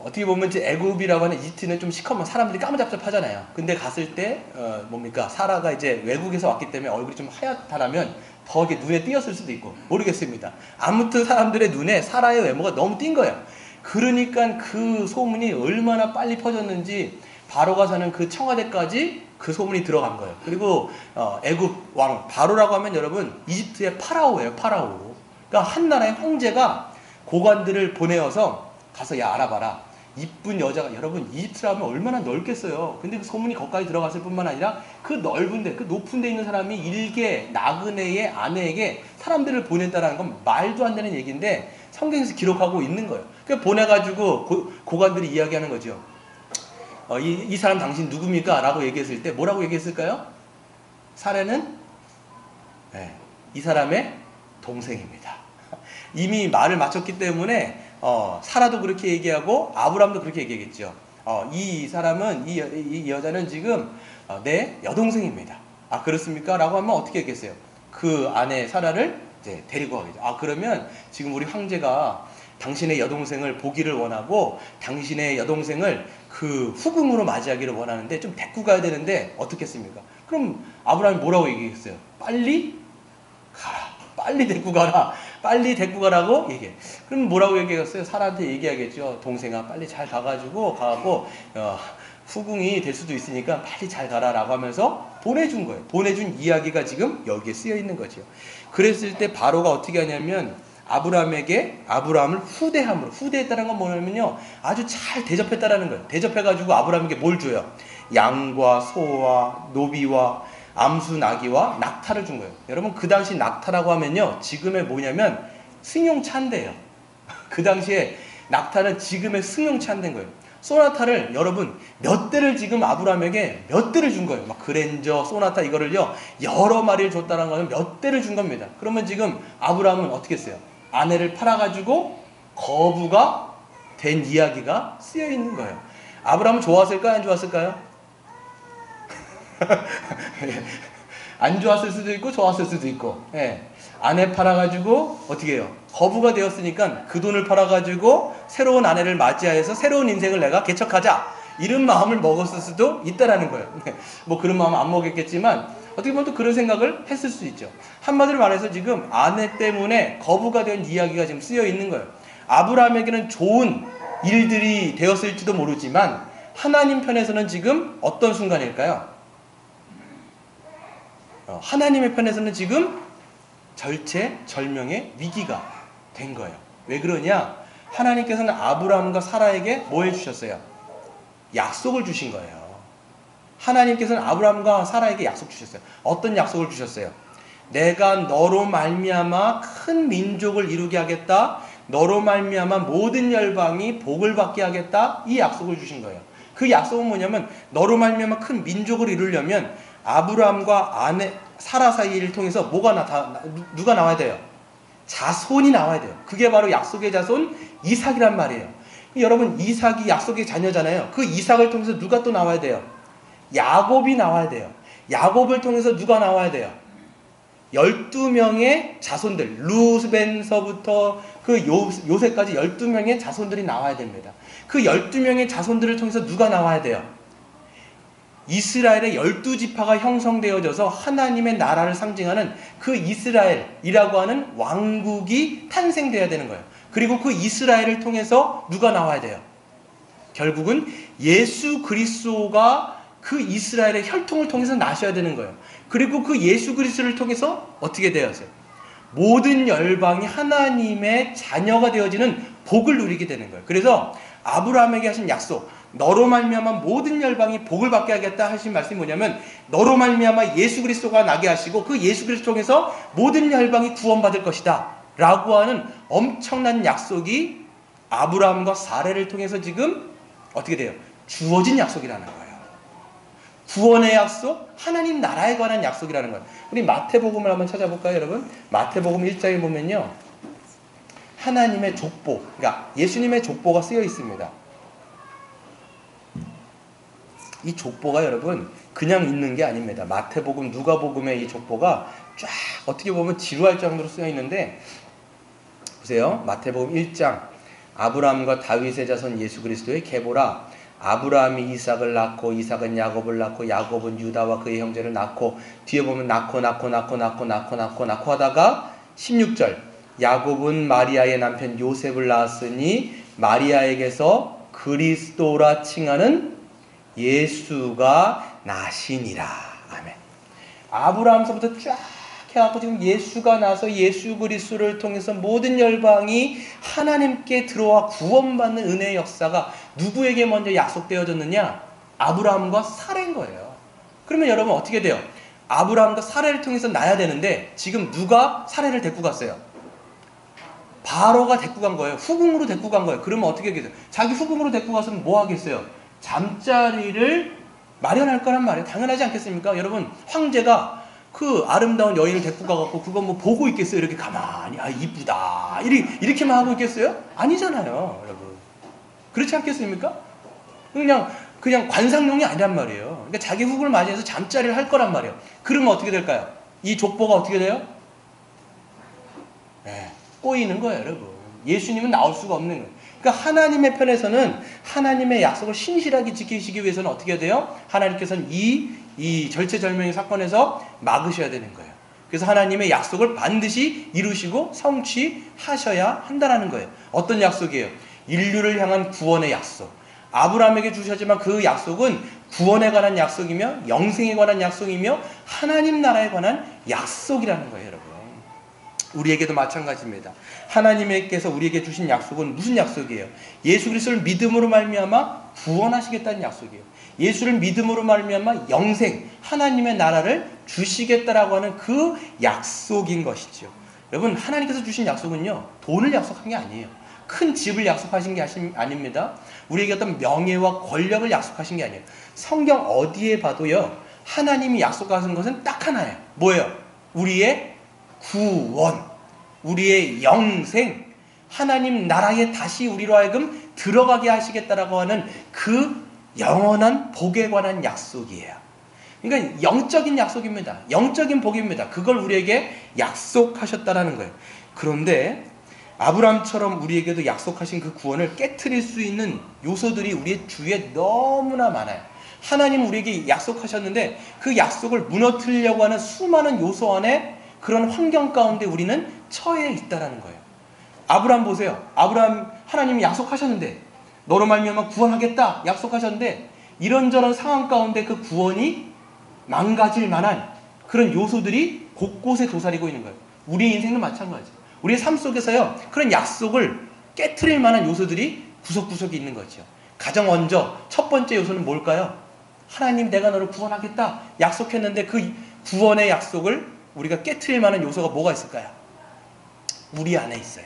어떻게 보면 이제 애굽이라고 하는 이집트는 좀 시커먼, 사람들이 까무잡잡하잖아요. 근데 갔을 때 뭡니까, 사라가 이제 외국에서 왔기 때문에 얼굴이 좀 하얗다라면 더 이게 눈에 띄었을 수도 있고, 모르겠습니다. 아무튼 사람들의 눈에 사라의 외모가 너무 띈 거예요. 그러니까 그 소문이 얼마나 빨리 퍼졌는지 바로가 사는 그 청와대까지 그 소문이 들어간 거예요. 그리고 애굽 왕 바로라고 하면 여러분 이집트의 파라오예요. 파라오. 그러니까 한 나라의 황제가 고관들을 보내어서 가서 야 알아봐라, 이쁜 여자가, 여러분 이집트라 하면 얼마나 넓겠어요. 근데 그 소문이 거기까지 들어갔을 뿐만 아니라 그 넓은 데, 그 높은 데 있는 사람이 일개 나그네의 아내에게 사람들을 보냈다는 건 말도 안 되는 얘기인데 성경에서 기록하고 있는 거예요. 그러니까 보내가지고 고관들이 이야기하는 거죠. 이 사람 당신 누굽니까? 라고 얘기했을 때 뭐라고 얘기했을까요? 사라는 이 사람의 동생입니다. 이미 말을 마쳤기 때문에 사라도 그렇게 얘기하고 아브람도 그렇게 얘기했죠. 이 사람은, 이 여자는 지금 내 여동생입니다. 아 그렇습니까? 라고 하면 어떻게 했겠어요? 그 아내 사라를 이제 데리고 가겠죠. 아 그러면 지금 우리 황제가 당신의 여동생을 보기를 원하고 당신의 여동생을 그 후궁으로 맞이하기를 원하는데 좀 데리고 가야 되는데 어떻겠습니까? 그럼 아브라함이 뭐라고 얘기했어요? 빨리 가라. 빨리 데리고 가라. 빨리 데리고 가라고 얘기해. 그럼 뭐라고 얘기했어요? 사라한테 얘기하겠죠. 동생아 빨리 잘 가가지고 후궁이 될 수도 있으니까 빨리 잘 가라라고 하면서 보내준 거예요. 보내준 이야기가 지금 여기에 쓰여 있는 거죠. 그랬을 때 바로가 어떻게 하냐면 아브라함을 후대했다는 건 뭐냐면요, 아주 잘 대접했다라는 거예요. 대접해가지고 아브라함에게 뭘 줘요? 양과 소와 노비와 암수 나귀와 낙타를 준 거예요. 여러분 그 당시 낙타라고 하면요, 지금의 뭐냐면 승용차인데요. 그 당시에 낙타는 지금의 승용차인 거예요. 소나타를 여러분 몇 대를 지금 아브라함에게 몇 대를 준 거예요. 막 그랜저, 소나타 이거를요 여러 마리를 줬다는 거는 몇 대를 준 겁니다. 그러면 지금 아브라함은 어떻게 했어요? 아내를 팔아가지고 거부가 된 이야기가 쓰여 있는 거예요. 아브라함은 좋았을까요? 안 좋았을까요? 안 좋았을 수도 있고 좋았을 수도 있고, 아내 팔아가지고 어떻게 해요? 거부가 되었으니까 그 돈을 팔아가지고 새로운 아내를 맞이하여서 새로운 인생을 내가 개척하자, 이런 마음을 먹었을 수도 있다라는 거예요. 뭐 그런 마음 안 먹었겠지만 어떻게 보면 또 그런 생각을 했을 수 있죠. 한마디로 말해서 지금 아내 때문에 거부가 된 이야기가 지금 쓰여 있는 거예요. 아브라함에게는 좋은 일들이 되었을지도 모르지만 하나님 편에서는 지금 어떤 순간일까요? 하나님의 편에서는 지금 절체절명의 위기가 된 거예요. 왜 그러냐? 하나님께서는 아브라함과 사라에게 뭐 해주셨어요? 약속을 주신 거예요. 하나님께서는 아브라함과 사라에게 약속 주셨어요. 어떤 약속을 주셨어요? 내가 너로 말미암아 큰 민족을 이루게 하겠다. 너로 말미암아 모든 열방이 복을 받게 하겠다. 이 약속을 주신 거예요. 그 약속은 뭐냐면 너로 말미암아 큰 민족을 이루려면 아브라함과 아내 사라 사이를 통해서 누가 나와야 돼요? 자손이 나와야 돼요. 그게 바로 약속의 자손 이삭이란 말이에요. 여러분 이삭이 약속의 자녀잖아요. 그 이삭을 통해서 누가 또 나와야 돼요? 야곱이 나와야 돼요. 야곱을 통해서 누가 나와야 돼요? 12명의 자손들, 루벤서부터 그 요새까지 12명의 자손들이 나와야 됩니다. 그 12명의 자손들을 통해서 누가 나와야 돼요? 이스라엘의 12지파가 형성되어져서 하나님의 나라를 상징하는 그 이스라엘이라고 하는 왕국이 탄생되어야 되는 거예요. 그리고 그 이스라엘을 통해서 누가 나와야 돼요? 결국은 예수 그리스도가 그 이스라엘의 혈통을 통해서 나셔야 되는 거예요. 그리고 그 예수 그리스도를 통해서 어떻게 되었어요? 모든 열방이 하나님의 자녀가 되어지는 복을 누리게 되는 거예요. 그래서 아브라함에게 하신 약속, 너로 말미암아 모든 열방이 복을 받게 하겠다 하신 말씀이 뭐냐면 너로 말미암아 예수 그리스도가 나게 하시고 그 예수 그리스도 통해서 모든 열방이 구원받을 것이다 라고 하는 엄청난 약속이 아브라함과 사레를 통해서 지금 어떻게 돼요? 주어진 약속이라는 거예요. 구원의 약속, 하나님 나라에 관한 약속이라는 거예요. 우리 마태복음을 한번 찾아볼까요, 여러분? 마태복음 1장에 보면요, 하나님의 족보, 그러니까 예수님의 족보가 쓰여 있습니다. 이 족보가 여러분 그냥 있는 게 아닙니다. 마태복음, 누가복음의 이 족보가 쫙 어떻게 보면 지루할 정도로 쓰여 있는데, 보세요. 마태복음 1장, 아브라함과 다윗의 자손 예수 그리스도의 계보라. 아브라함이 이삭을 낳고, 이삭은 야곱을 낳고, 야곱은 유다와 그의 형제를 낳고, 뒤에 보면 낳고 하다가 16절, 야곱은 마리아의 남편 요셉을 낳았으니 마리아에게서 그리스도라 칭하는 예수가 나시니라. 아멘. 아브라함서부터 쫙 해갖고 지금 예수가 나서 예수 그리스도를 통해서 모든 열방이 하나님께 들어와 구원받는 은혜의 역사가 누구에게 먼저 약속되어졌느냐? 아브라함과 사라인 거예요. 그러면 여러분 어떻게 돼요? 아브라함과 사라를 통해서 나야 되는데 지금 누가 사라를 데리고 갔어요? 바로가 데리고 간 거예요. 후궁으로 데리고 간 거예요. 그러면 어떻게 하겠어요? 자기 후궁으로 데리고 갔으면 뭐 하겠어요? 잠자리를 마련할 거란 말이에요. 당연하지 않겠습니까? 여러분, 황제가 그 아름다운 여인을 데리고 가갖고 그거 뭐 보고 있겠어요? 이렇게 가만히, 아, 이쁘다. 이렇게만 하고 있겠어요? 아니잖아요, 여러분. 그렇지 않겠습니까? 그냥 관상용이 아니란 말이에요. 그러니까 자기 후궁을 맞이해서 잠자리를 할 거란 말이에요. 그러면 어떻게 될까요? 이 족보가 어떻게 돼요? 네, 꼬이는 거예요, 여러분. 예수님은 나올 수가 없는 거예요. 그러니까 하나님의 편에서는 하나님의 약속을 신실하게 지키시기 위해서는 어떻게 해야 돼요? 하나님께서는 이 절체절명의 사건에서 막으셔야 되는 거예요. 그래서 하나님의 약속을 반드시 이루시고 성취하셔야 한다는 거예요. 어떤 약속이에요? 인류를 향한 구원의 약속. 아브라함에게 주셨지만 그 약속은 구원에 관한 약속이며 영생에 관한 약속이며 하나님 나라에 관한 약속이라는 거예요, 여러분. 우리에게도 마찬가지입니다. 하나님께서 우리에게 주신 약속은 무슨 약속이에요? 예수 그리스도를 믿음으로 말미암아 구원하시겠다는 약속이에요. 예수를 믿음으로 말미암아 영생, 하나님의 나라를 주시겠다라고 하는 그 약속인 것이죠. 여러분, 하나님께서 주신 약속은요, 돈을 약속한 게 아니에요. 큰 집을 약속하신 게 아닙니다. 우리에게 어떤 명예와 권력을 약속하신 게 아니에요. 성경 어디에 봐도요, 하나님이 약속하신 것은 딱 하나예요. 뭐예요? 우리의 구원, 우리의 영생, 하나님 나라에 다시 우리로 하여금 들어가게 하시겠다라고 하는 그 영원한 복에 관한 약속이에요. 그러니까 영적인 약속입니다. 영적인 복입니다. 그걸 우리에게 약속하셨다라는 거예요. 그런데 아브라함처럼 우리에게도 약속하신 그 구원을 깨트릴 수 있는 요소들이 우리의 주위에 너무나 많아요. 하나님 우리에게 약속하셨는데 그 약속을 무너뜨리려고 하는 수많은 요소 안에, 그런 환경 가운데 우리는 처해 있다라는 거예요. 아브라함 보세요. 아브라함, 하나님이 약속하셨는데, 너로 말미암아 구원하겠다 약속하셨는데, 이런저런 상황 가운데 그 구원이 망가질 만한 그런 요소들이 곳곳에 도사리고 있는 거예요. 우리의 인생도 마찬가지예요. 우리의 삶 속에서요, 그런 약속을 깨트릴 만한 요소들이 구석구석에 있는 거죠. 가장 먼저 첫 번째 요소는 뭘까요? 하나님, 내가 너를 구원하겠다 약속했는데 그 구원의 약속을 우리가 깨트릴 만한 요소가 뭐가 있을까요? 우리 안에 있어요.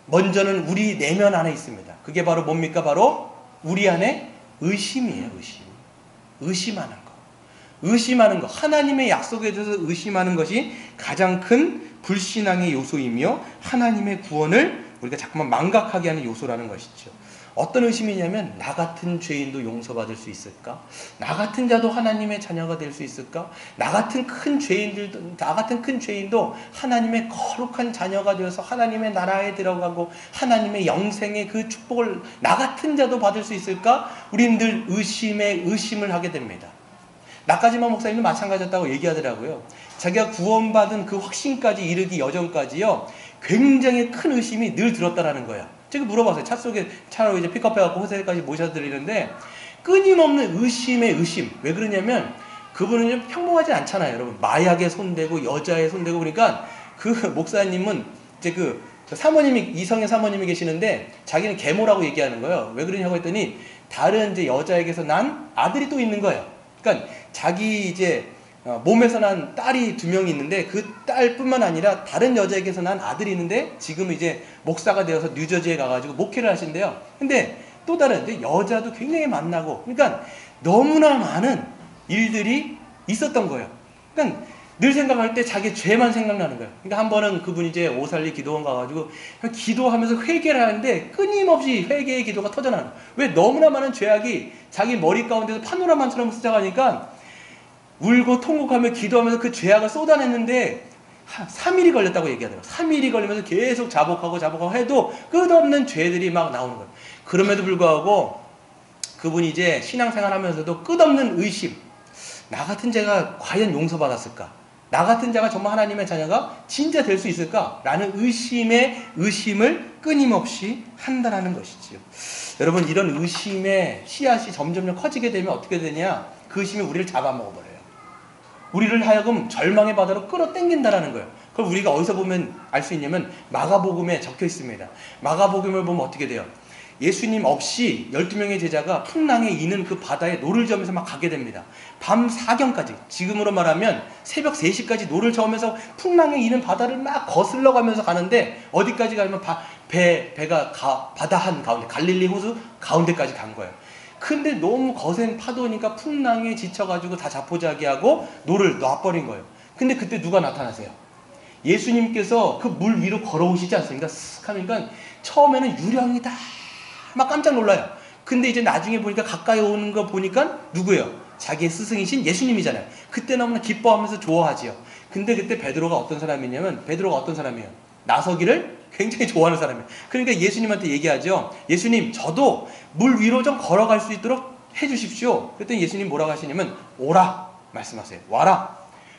먼저는 우리 내면 안에 있습니다. 그게 바로 뭡니까? 바로 우리 안에 의심이에요. 의심하는 거. 의심하는 거. 하나님의 약속에 대해서 의심하는 것이 가장 큰 불신앙의 요소이며 하나님의 구원을 우리가 자꾸만 망각하게 하는 요소라는 것이죠. 어떤 의심이냐면, 나 같은 죄인도 용서받을 수 있을까? 나 같은 자도 하나님의 자녀가 될 수 있을까? 나 같은 큰 죄인도 하나님의 거룩한 자녀가 되어서 하나님의 나라에 들어가고 하나님의 영생의 그 축복을 나 같은 자도 받을 수 있을까? 우리는 늘 의심을 하게 됩니다. 나까지만 목사님도 마찬가지였다고 얘기하더라고요. 자기가 구원받은 그 확신까지 이르기 여전까지요, 굉장히 큰 의심이 늘 들었다라는 거예요. 제가 물어봤어요. 차로 이제 픽업해갖고 호텔까지 모셔드리는데, 끊임없는 의심의 의심. 왜 그러냐면, 그분은 평범하지 않잖아요, 여러분. 마약에 손대고, 여자에 손대고, 그러니까, 그 목사님은 이제 그 사모님이, 이성의 사모님이 계시는데, 자기는 계모라고 얘기하는 거예요. 왜 그러냐고 했더니, 다른 이제 여자에게서 난 아들이 또 있는 거예요. 그러니까, 자기 이제, 몸에서 난 딸이 2명이 있는데 그 딸뿐만 아니라 다른 여자에게서 난 아들이 있는데 지금 이제 목사가 되어서 뉴저지에 가가지고 목회를 하신대요. 근데 또 다른 여자도 굉장히 만나고, 그러니까 너무나 많은 일들이 있었던 거예요. 그러니까 늘 생각할 때 자기 죄만 생각나는 거예요. 그러니까 한 번은 그분이 이제 오살리 기도원 가가지고 기도하면서 회개를 하는데 끊임없이 회개의 기도가 터져나는 거예요. 왜? 너무나 많은 죄악이 자기 머리 가운데서 파노라마처럼 스쳐가니까 울고 통곡하며 기도하면서 그 죄악을 쏟아냈는데 3일이 걸렸다고 얘기하더라고요. 3일이 걸리면서 계속 자복하고 해도 끝없는 죄들이 막 나오는 거예요. 그럼에도 불구하고 그분이 이제 신앙생활 하면서도 끝없는 의심. 나 같은 자가 과연 용서받았을까? 나 같은 자가 정말 하나님의 자녀가 진짜 될 수 있을까? 라는 의심을 끊임없이 한다는 것이지요. 여러분, 이런 의심의 씨앗이 점점 커지게 되면 어떻게 되냐? 그 의심이 우리를 잡아먹어버려요. 우리를 하여금 절망의 바다로 끌어당긴다라는 거예요. 그걸 우리가 어디서 보면 알 수 있냐면 마가복음에 적혀 있습니다. 마가복음을 보면 어떻게 돼요? 예수님 없이 12명의 제자가 풍랑에 이는 그 바다에 노를 저으면서 막 가게 됩니다. 밤 4경까지, 지금으로 말하면 새벽 3시까지 노를 저으면서 풍랑에 이는 바다를 막 거슬러 가면서 가는데 어디까지 가면 배가 바다 한가운데, 갈릴리 호수 가운데까지 간 거예요. 근데 너무 거센 파도니까 풍랑에 지쳐가지고 다 자포자기하고 노를 놔버린 거예요. 근데 그때 누가 나타나세요? 예수님께서 그 물 위로 걸어오시지 않습니까? 쓱 하니까 처음에는 유령이다 막 깜짝 놀라요. 근데 이제 나중에 보니까 가까이 오는 거 보니까 누구예요? 자기의 스승이신 예수님이잖아요. 그때 너무나 기뻐하면서 좋아하지요. 근데 그때 베드로가 어떤 사람이냐면, 베드로가 어떤 사람이에요? 나서기를 굉장히 좋아하는 사람이에요. 그러니까 예수님한테 얘기하죠. 예수님, 저도 물 위로 좀 걸어갈 수 있도록 해주십시오. 그랬더니 예수님 뭐라고 하시냐면 오라 말씀하세요. 와라.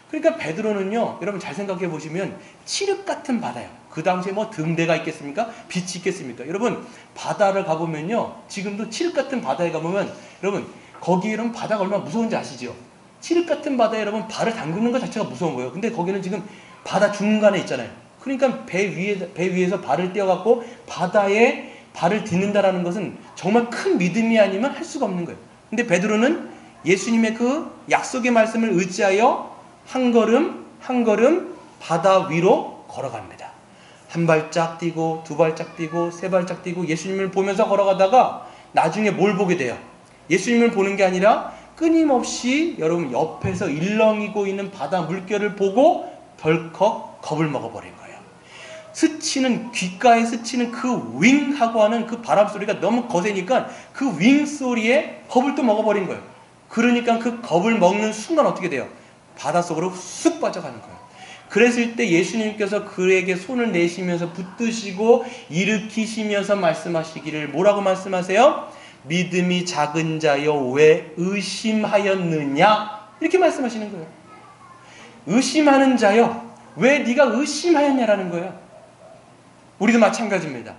그러니까 베드로는요, 여러분 잘 생각해 보시면 칠흑 같은 바다예요. 그 당시에 뭐 등대가 있겠습니까? 빛이 있겠습니까? 여러분, 바다를 가보면요, 지금도 칠흑 같은 바다에 가보면 여러분, 거기 여러분 바다가 얼마나 무서운지 아시죠? 칠흑 같은 바다에 여러분 발을 담그는 것 자체가 무서운 거예요. 근데 거기는 지금 바다 중간에 있잖아요. 그러니까 배 위에서 발을 떼어갖고 바다에 발을 딛는다라는 것은 정말 큰 믿음이 아니면 할 수가 없는 거예요. 근데 베드로는 예수님의 그 약속의 말씀을 의지하여 한 걸음 바다 위로 걸어갑니다. 한 발짝 뛰고 두 발짝 뛰고 세 발짝 뛰고 예수님을 보면서 걸어가다가 나중에 뭘 보게 돼요? 예수님을 보는 게 아니라 끊임없이 여러분 옆에서 일렁이고 있는 바다 물결을 보고 덜컥 겁을 먹어버린 거예요. 스치는, 귓가에 스치는 그 윙 하고 하는 그 바람 소리가 너무 거세니까 그 윙 소리에 겁을 또 먹어버린 거예요. 그러니까 그 겁을 먹는 순간 어떻게 돼요? 바닷속으로 쑥 빠져가는 거예요. 그랬을 때 예수님께서 그에게 손을 내시면서 붙드시고 일으키시면서 말씀하시기를 뭐라고 말씀하세요? 믿음이 작은 자여 왜 의심하였느냐? 이렇게 말씀하시는 거예요. 의심하는 자여 왜 네가 의심하였냐라는 거예요. 우리도 마찬가지입니다.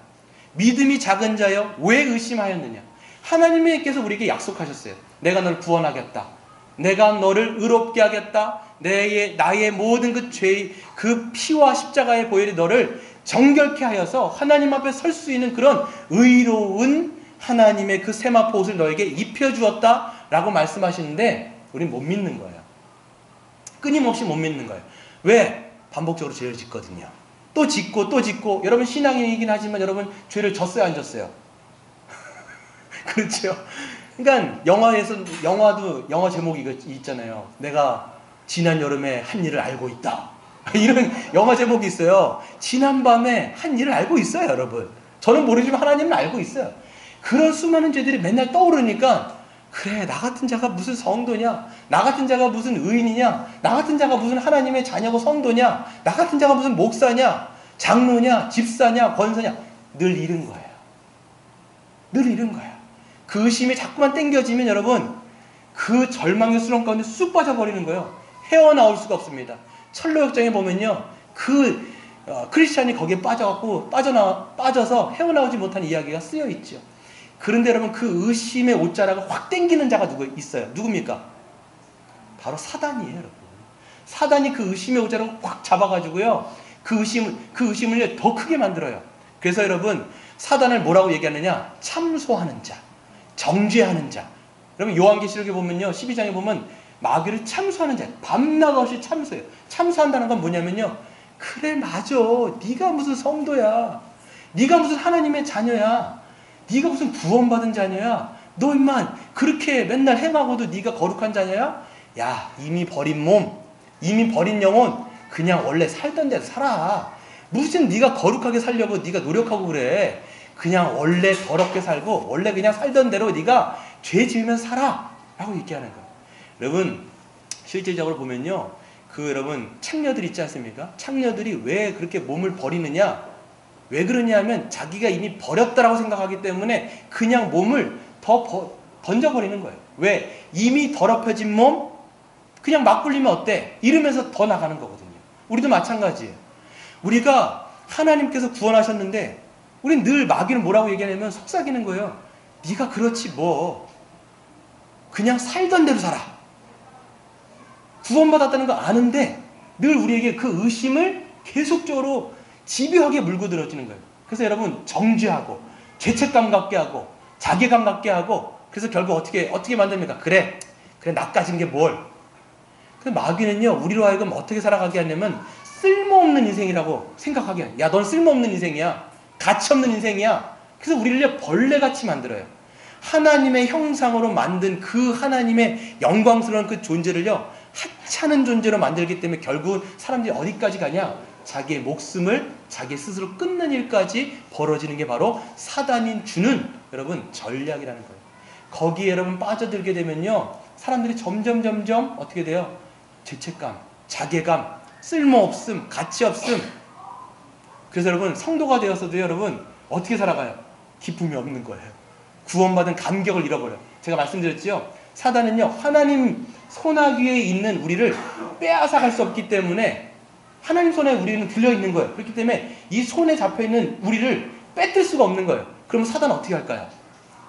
믿음이 작은 자여 왜 의심하였느냐? 하나님께서 우리에게 약속하셨어요. 내가 너를 구원하겠다. 내가 너를 의롭게 하겠다. 나의 모든 그 죄, 그 피와 십자가의 보혈이 너를 정결케 하여서 하나님 앞에 설 수 있는 그런 의로운 하나님의 그 세마포 옷을 너에게 입혀주었다 라고 말씀하시는데 우리는 못 믿는 거예요. 끊임없이 못 믿는 거예요. 왜? 반복적으로 죄를 짓거든요. 또 짓고 여러분 신앙인이긴 하지만 여러분 죄를 졌어요 안 졌어요? 그렇죠. 그러니까 영화 제목이 있잖아요. 내가 지난 여름에 한 일을 알고 있다. 이런 영화 제목이 있어요. 지난 밤에 한 일을 알고 있어요, 여러분. 저는 모르지만 하나님은 알고 있어요. 그런 수많은 죄들이 맨날 떠오르니까 그래, 나 같은 자가 무슨 성도냐? 나 같은 자가 무슨 의인이냐? 나 같은 자가 무슨 하나님의 자녀고 성도냐? 나 같은 자가 무슨 목사냐? 장로냐? 집사냐? 권사냐? 늘 잃은 거예요. 늘 잃은 거예요. 그 의심이 자꾸만 땡겨지면 여러분 그 절망의 수렁 가운데 쑥 빠져버리는 거예요. 헤어나올 수가 없습니다. 철로역정에 보면요, 크리스찬이 거기에 빠져서 헤어나오지 못한 이야기가 쓰여 있죠. 그런데 여러분 그 의심의 옷자락을 확 땡기는 자가 누구 있어요? 누굽니까? 바로 사단이에요, 여러분. 사단이 그 의심의 옷자락을 확 잡아가지고요, 그 의심을 더 크게 만들어요. 그래서 여러분 사단을 뭐라고 얘기하느냐? 참소하는 자, 정죄하는 자. 여러분 요한계시록에 보면요, 12장에 보면 마귀를 참소하는 자, 밤낮 없이 참소해요. 참소한다는 건 뭐냐면요, 그래 맞아, 네가 무슨 성도야, 네가 무슨 하나님의 자녀야, 네가 무슨 구원받은 자녀야, 너 임마 그렇게 맨날 행하고도 네가 거룩한 자녀야? 야, 이미 버린 몸, 이미 버린 영혼 그냥 원래 살던 대로 살아. 무슨 네가 거룩하게 살려고 네가 노력하고 그래. 그냥 원래 더럽게 살고 원래 그냥 살던 대로 네가 죄 지으면서 살아 라고 얘기하는 거예요. 여러분 실질적으로 보면요, 여러분 창녀들 있지 않습니까? 창녀들이 왜 그렇게 몸을 버리느냐, 왜 그러냐 하면 자기가 이미 버렸다라고 생각하기 때문에 그냥 몸을 더 던져버리는 거예요. 왜? 이미 더럽혀진 몸 그냥 막 굴리면 어때? 이러면서 더 나가는 거거든요. 우리도 마찬가지예요. 우리가 하나님께서 구원하셨는데 우린 늘 마귀는 뭐라고 얘기하냐면 속삭이는 거예요. 네가 그렇지 뭐, 그냥 살던 대로 살아. 구원받았다는 거 아는데 늘 우리에게 그 의심을 계속적으로 집요하게 물고 들어지는 거예요. 그래서 여러분 정죄하고 죄책감 갖게 하고 자괴감 갖게 하고, 그래서 결국 어떻게 만듭니까? 그래 나까진 게 뭘. 그 마귀는요 우리로 하여금 어떻게 살아가게 하냐면 쓸모없는 인생이라고 생각하게 해요. 야, 넌 쓸모없는 인생이야. 가치없는 인생이야. 그래서 우리를 벌레같이 만들어요. 하나님의 형상으로 만든 그 하나님의 영광스러운 그 존재를요 하찮은 존재로 만들기 때문에 결국 사람들이 어디까지 가냐, 자기의 목숨을 자기 스스로 끊는 일까지 벌어지는 게 바로 사단이 주는 여러분 전략이라는 거예요. 거기에 여러분 빠져들게 되면요 사람들이 점점 어떻게 돼요? 죄책감, 자괴감, 쓸모없음, 가치없음. 그래서 여러분 성도가 되었어도 여러분 어떻게 살아가요? 기쁨이 없는 거예요. 구원받은 감격을 잃어버려요. 제가 말씀드렸죠, 사단은요 하나님 손아귀에 있는 우리를 빼앗아갈 수 없기 때문에 하나님 손에 우리는 들려있는 거예요. 그렇기 때문에 이 손에 잡혀있는 우리를 뺏을 수가 없는 거예요. 그럼 사단은 어떻게 할까요?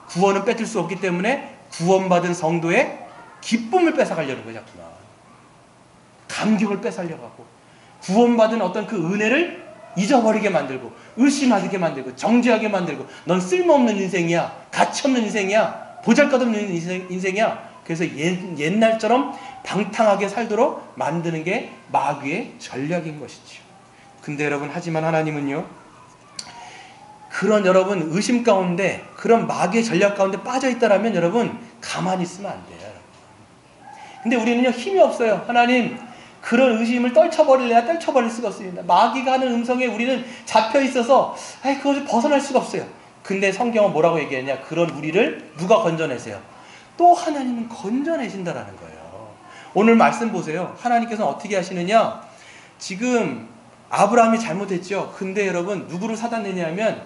구원은 뺏을 수 없기 때문에 구원받은 성도의 기쁨을 뺏어가려는 거예요. 자꾸만 감격을 뺏으려고 하고, 구원받은 어떤 그 은혜를 잊어버리게 만들고 의심하게 만들고 정죄하게 만들고, 넌 쓸모없는 인생이야, 가치없는 인생이야, 보잘것없는 인생이야. 그래서 옛날처럼 방탕하게 살도록 만드는 게 마귀의 전략인 것이죠. 근데 여러분 하지만 하나님은요 그런 여러분 의심 가운데, 그런 마귀의 전략 가운데 빠져있다라면 여러분 가만히 있으면 안 돼요. 근데 우리는요 힘이 없어요. 하나님 그런 의심을 떨쳐버릴 수가 없습니다. 마귀가 하는 음성에 우리는 잡혀있어서 그것을 벗어날 수가 없어요. 근데 성경은 뭐라고 얘기하냐, 그런 우리를 누가 건져내세요? 또 하나님은 건져내신다라는 거예요. 오늘 말씀 보세요. 하나님께서는 어떻게 하시느냐, 지금 아브라함이 잘못했죠. 근데 여러분 누구를 사단내냐면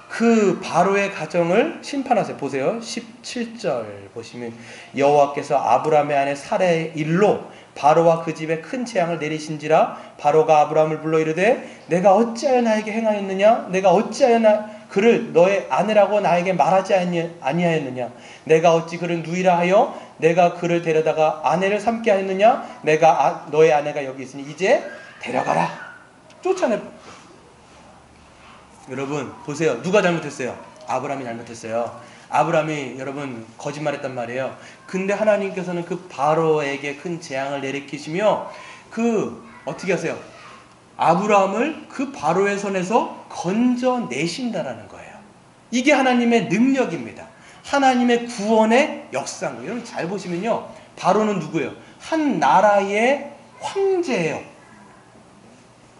그 바로의 가정을 심판하세요. 보세요. 17절 보시면 여호와께서 아브라함의 아내 사라의 일로 바로와 그 집에 큰 재앙을 내리신지라. 바로가 아브라함을 불러 이르되 내가 어찌하여 나에게 행하였느냐, 내가 어찌하여 그를 너의 아내라고 나에게 말하지 아니하였느냐, 내가 어찌 그를 누이라 하여 내가 그를 데려다가 아내를 삼게 하였느냐, 내가 너의 아내가 여기 있으니 이제 데려가라. 쫓아내. 여러분 보세요. 누가 잘못했어요? 아브라함이 잘못했어요. 아브라함이 여러분 거짓말했단 말이에요. 근데 하나님께서는 그 바로에게 큰 재앙을 내리키시며 어떻게 하세요? 아브라함을 그 바로의 손에서 건져내신다라는 거예요. 이게 하나님의 능력입니다. 하나님의 구원의 역사인 거예요. 여러분 잘 보시면요, 바로는 누구예요? 한 나라의 황제예요.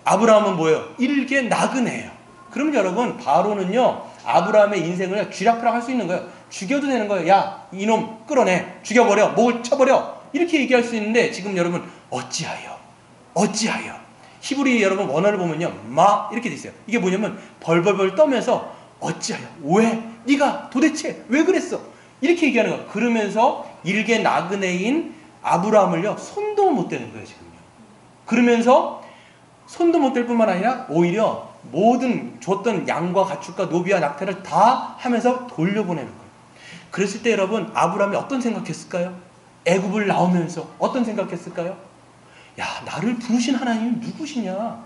아브라함은 뭐예요? 일개 나그네예요. 그럼 여러분 바로는요 아브라함의 인생을 쥐락펴락 할 수 있는 거예요. 죽여도 되는 거예요. 야 이놈 끌어내, 죽여버려, 목을 쳐버려, 이렇게 얘기할 수 있는데 지금 여러분 어찌하여 히브리 여러분 원어를 보면요 이렇게 돼 있어요. 이게 뭐냐면 벌벌벌 떠면서 어찌하여, 왜, 네가 도대체 왜 그랬어, 이렇게 얘기하는 거예요. 그러면서 일개 나그네인 아브라함을요 손도 못 대는 거예요 지금요. 그러면서 손도 못 댈 뿐만 아니라 오히려 모든 줬던 양과 가축과 노비와 낙태를 다 하면서 돌려보내는 거예요. 그랬을 때 여러분 아브라함이 어떤 생각했을까요? 애굽을 나오면서 어떤 생각했을까요? 야, 나를 부르신 하나님이 누구시냐?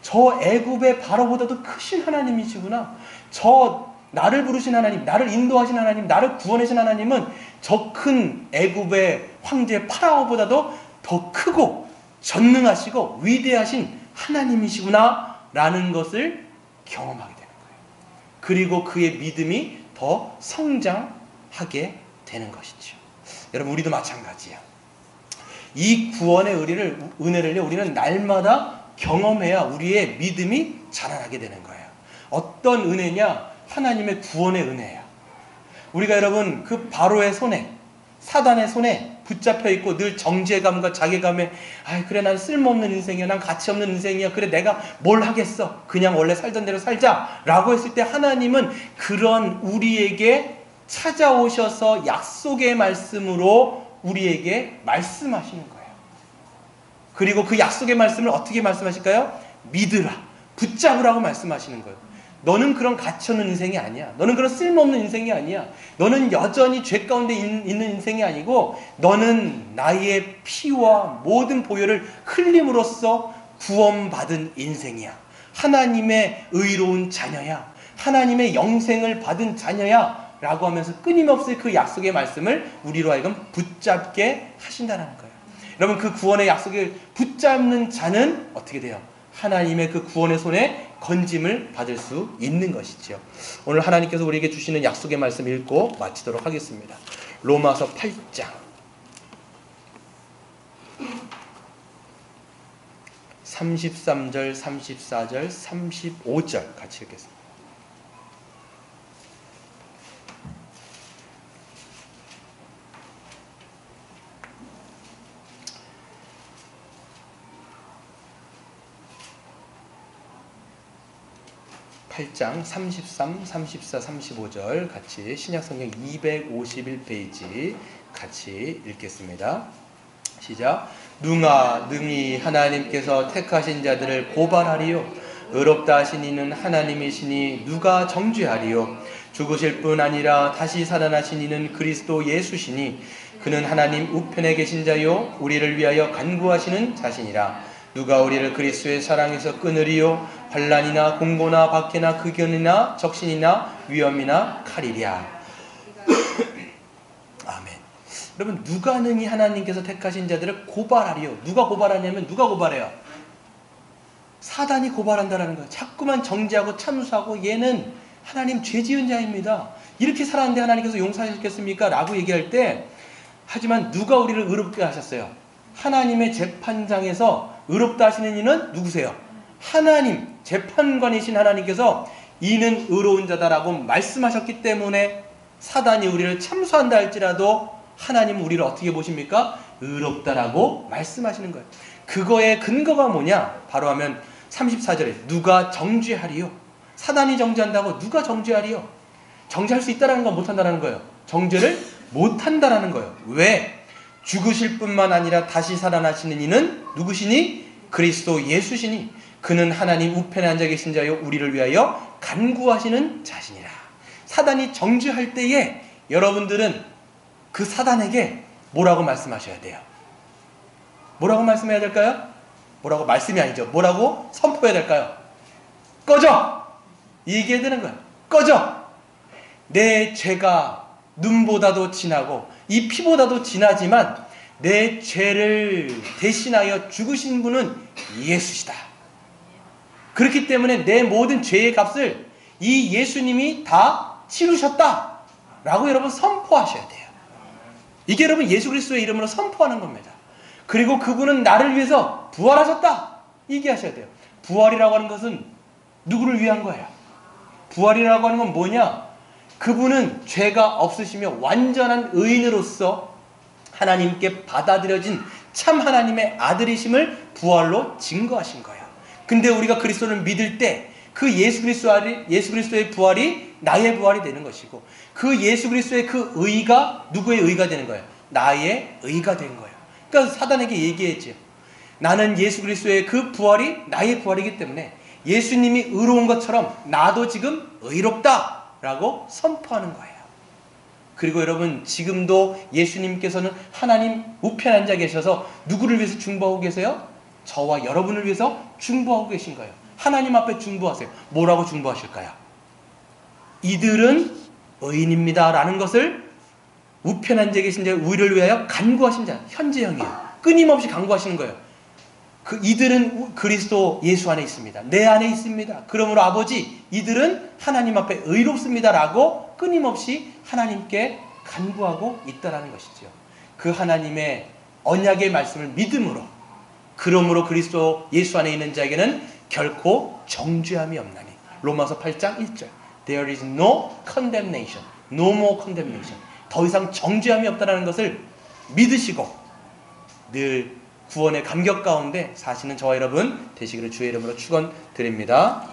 저 애굽의 바로보다도 크신 하나님이시구나. 저 나를 부르신 하나님, 나를 인도하신 하나님, 나를 구원하신 하나님은 저 큰 애굽의 황제 파라오보다도 더 크고 전능하시고 위대하신 하나님이시구나 라는 것을 경험하게 되는 거예요. 그리고 그의 믿음이 더 성장하게 되는 것이죠. 여러분 우리도 마찬가지예요. 이 구원의 은혜를 우리는 날마다 경험해야 우리의 믿음이 자라나게 되는 거예요. 어떤 은혜냐? 하나님의 구원의 은혜예요. 우리가 여러분 그 바로의 손에, 사단의 손에 붙잡혀 있고 늘 정죄감과 자괴감에 그래 난 쓸모없는 인생이야, 난 가치없는 인생이야, 그래 내가 뭘 하겠어, 그냥 원래 살던 대로 살자 라고 했을 때 하나님은 그런 우리에게 찾아오셔서 약속의 말씀으로 우리에게 말씀하시는 거예요. 그리고 그 약속의 말씀을 어떻게 말씀하실까요? 믿으라, 붙잡으라고 말씀하시는 거예요. 너는 그런 가치없는 인생이 아니야. 너는 그런 쓸모없는 인생이 아니야. 너는 여전히 죄 가운데 있는 인생이 아니고 너는 나의 피와 모든 보혈을 흘림으로써 구원받은 인생이야. 하나님의 의로운 자녀야. 하나님의 영생을 받은 자녀야 라고 하면서 끊임없이 그 약속의 말씀을 우리로 하여금 붙잡게 하신다는 거예요. 여러분 그 구원의 약속을 붙잡는 자는 어떻게 돼요? 하나님의 그 구원의 손에 건짐을 받을 수 있는 것이죠. 오늘 하나님께서 우리에게 주시는 약속의 말씀 읽고 마치도록 하겠습니다. 로마서 8장 33절, 34절, 35절 같이 읽겠습니다. (8장) 33, 34, 35절 같이 신약성경 251페이지 같이 읽겠습니다. 시작. 누가 능히 하나님께서 택하신 자들을 고발하리요? 의롭다 하신 이는 하나님이시니 누가 정죄하리요? 죽으실 뿐 아니라 다시 살아나신 이는 그리스도 예수시니 그는 하나님 우편에 계신 자요 우리를 위하여 간구하시는 자신이라. 누가 우리를 그리스도의 사랑에서 끊으리요? 환난이나 공고나 박해나 극연이나 적신이나 위험이나 칼이랴. 아멘. 여러분 누가 능히 하나님께서 택하신 자들을 고발하리요? 누가 고발하냐면 누가 고발해요? 사단이 고발한다라는 거예요. 자꾸만 정죄하고 참수하고 얘는 하나님 죄 지은 자입니다. 이렇게 살았는데 하나님께서 용서하셨겠습니까? 라고 얘기할 때 하지만 누가 우리를 의롭게 하셨어요? 하나님의 재판장에서 의롭다 하시는 이는 누구세요? 하나님, 재판관이신 하나님께서 이는 의로운 자다라고 말씀하셨기 때문에 사단이 우리를 참수한다 할지라도 하나님은 우리를 어떻게 보십니까? 의롭다라고 말씀하시는 거예요. 그거의 근거가 뭐냐? 바로 하면 34절에 누가 정죄하리요? 사단이 정죄한다고 누가 정죄하리요? 정죄할 수 있다라는 건 못한다라는 거예요. 정죄를 못한다라는 거예요. 왜? 죽으실 뿐만 아니라 다시 살아나시는 이는 누구시니? 그리스도 예수시니 그는 하나님 우편에 앉아 계신 자요 우리를 위하여 간구하시는 자신이라. 사단이 정죄할 때에 여러분들은 그 사단에게 뭐라고 말씀하셔야 돼요? 뭐라고 말씀해야 될까요? 뭐라고 말씀이 아니죠. 뭐라고 선포해야 될까요? 꺼져! 얘기해야 되는 거예요. 꺼져! 내 죄가 눈보다도 진하고 이 피보다도 진하지만 내 죄를 대신하여 죽으신 분은 예수시다. 그렇기 때문에 내 모든 죄의 값을 이 예수님이 다 치르셨다 라고 여러분 선포하셔야 돼요. 이게 여러분 예수 그리스도의 이름으로 선포하는 겁니다. 그리고 그분은 나를 위해서 부활하셨다 얘기하셔야 돼요. 부활이라고 하는 것은 누구를 위한 거예요? 부활이라고 하는 건 뭐냐? 그분은 죄가 없으시며 완전한 의인으로서 하나님께 받아들여진 참 하나님의 아들이심을 부활로 증거하신 거예요. 근데 우리가 그리스도를 믿을 때 그 예수 그리스도의 부활이 나의 부활이 되는 것이고 그 예수 그리스도의 그 의가 누구의 의가 되는 거예요? 나의 의가 된 거예요. 그러니까 사단에게 얘기했죠. 나는 예수 그리스도의 그 부활이 나의 부활이기 때문에 예수님이 의로운 것처럼 나도 지금 의롭다 라고 선포하는 거예요. 그리고 여러분 지금도 예수님께서는 하나님 우편에 앉아 계셔서 누구를 위해서 중보하고 계세요? 저와 여러분을 위해서 중보하고 계신 거예요. 하나님 앞에 중보하세요. 뭐라고 중보하실까요? 이들은 의인입니다 라는 것을 우편에 앉아 계신 자 우리를 위하여 간구하신 자, 현재형이에요. 끊임없이 간구하시는 거예요. 그 이들은 그리스도 예수 안에 있습니다. 내 안에 있습니다. 그러므로 아버지 이들은 하나님 앞에 의롭습니다 라고 끊임없이 하나님께 간구하고 있다라는 것이죠. 그 하나님의 언약의 말씀을 믿음으로 그러므로 그리스도 예수 안에 있는 자에게는 결코 정죄함이 없나니. 로마서 8장 1절. There is no condemnation. No more condemnation. 더 이상 정죄함이 없다는 것을 믿으시고 늘 구원의 감격 가운데 사시는 저와 여러분 되시기를 주의 이름으로 축원드립니다.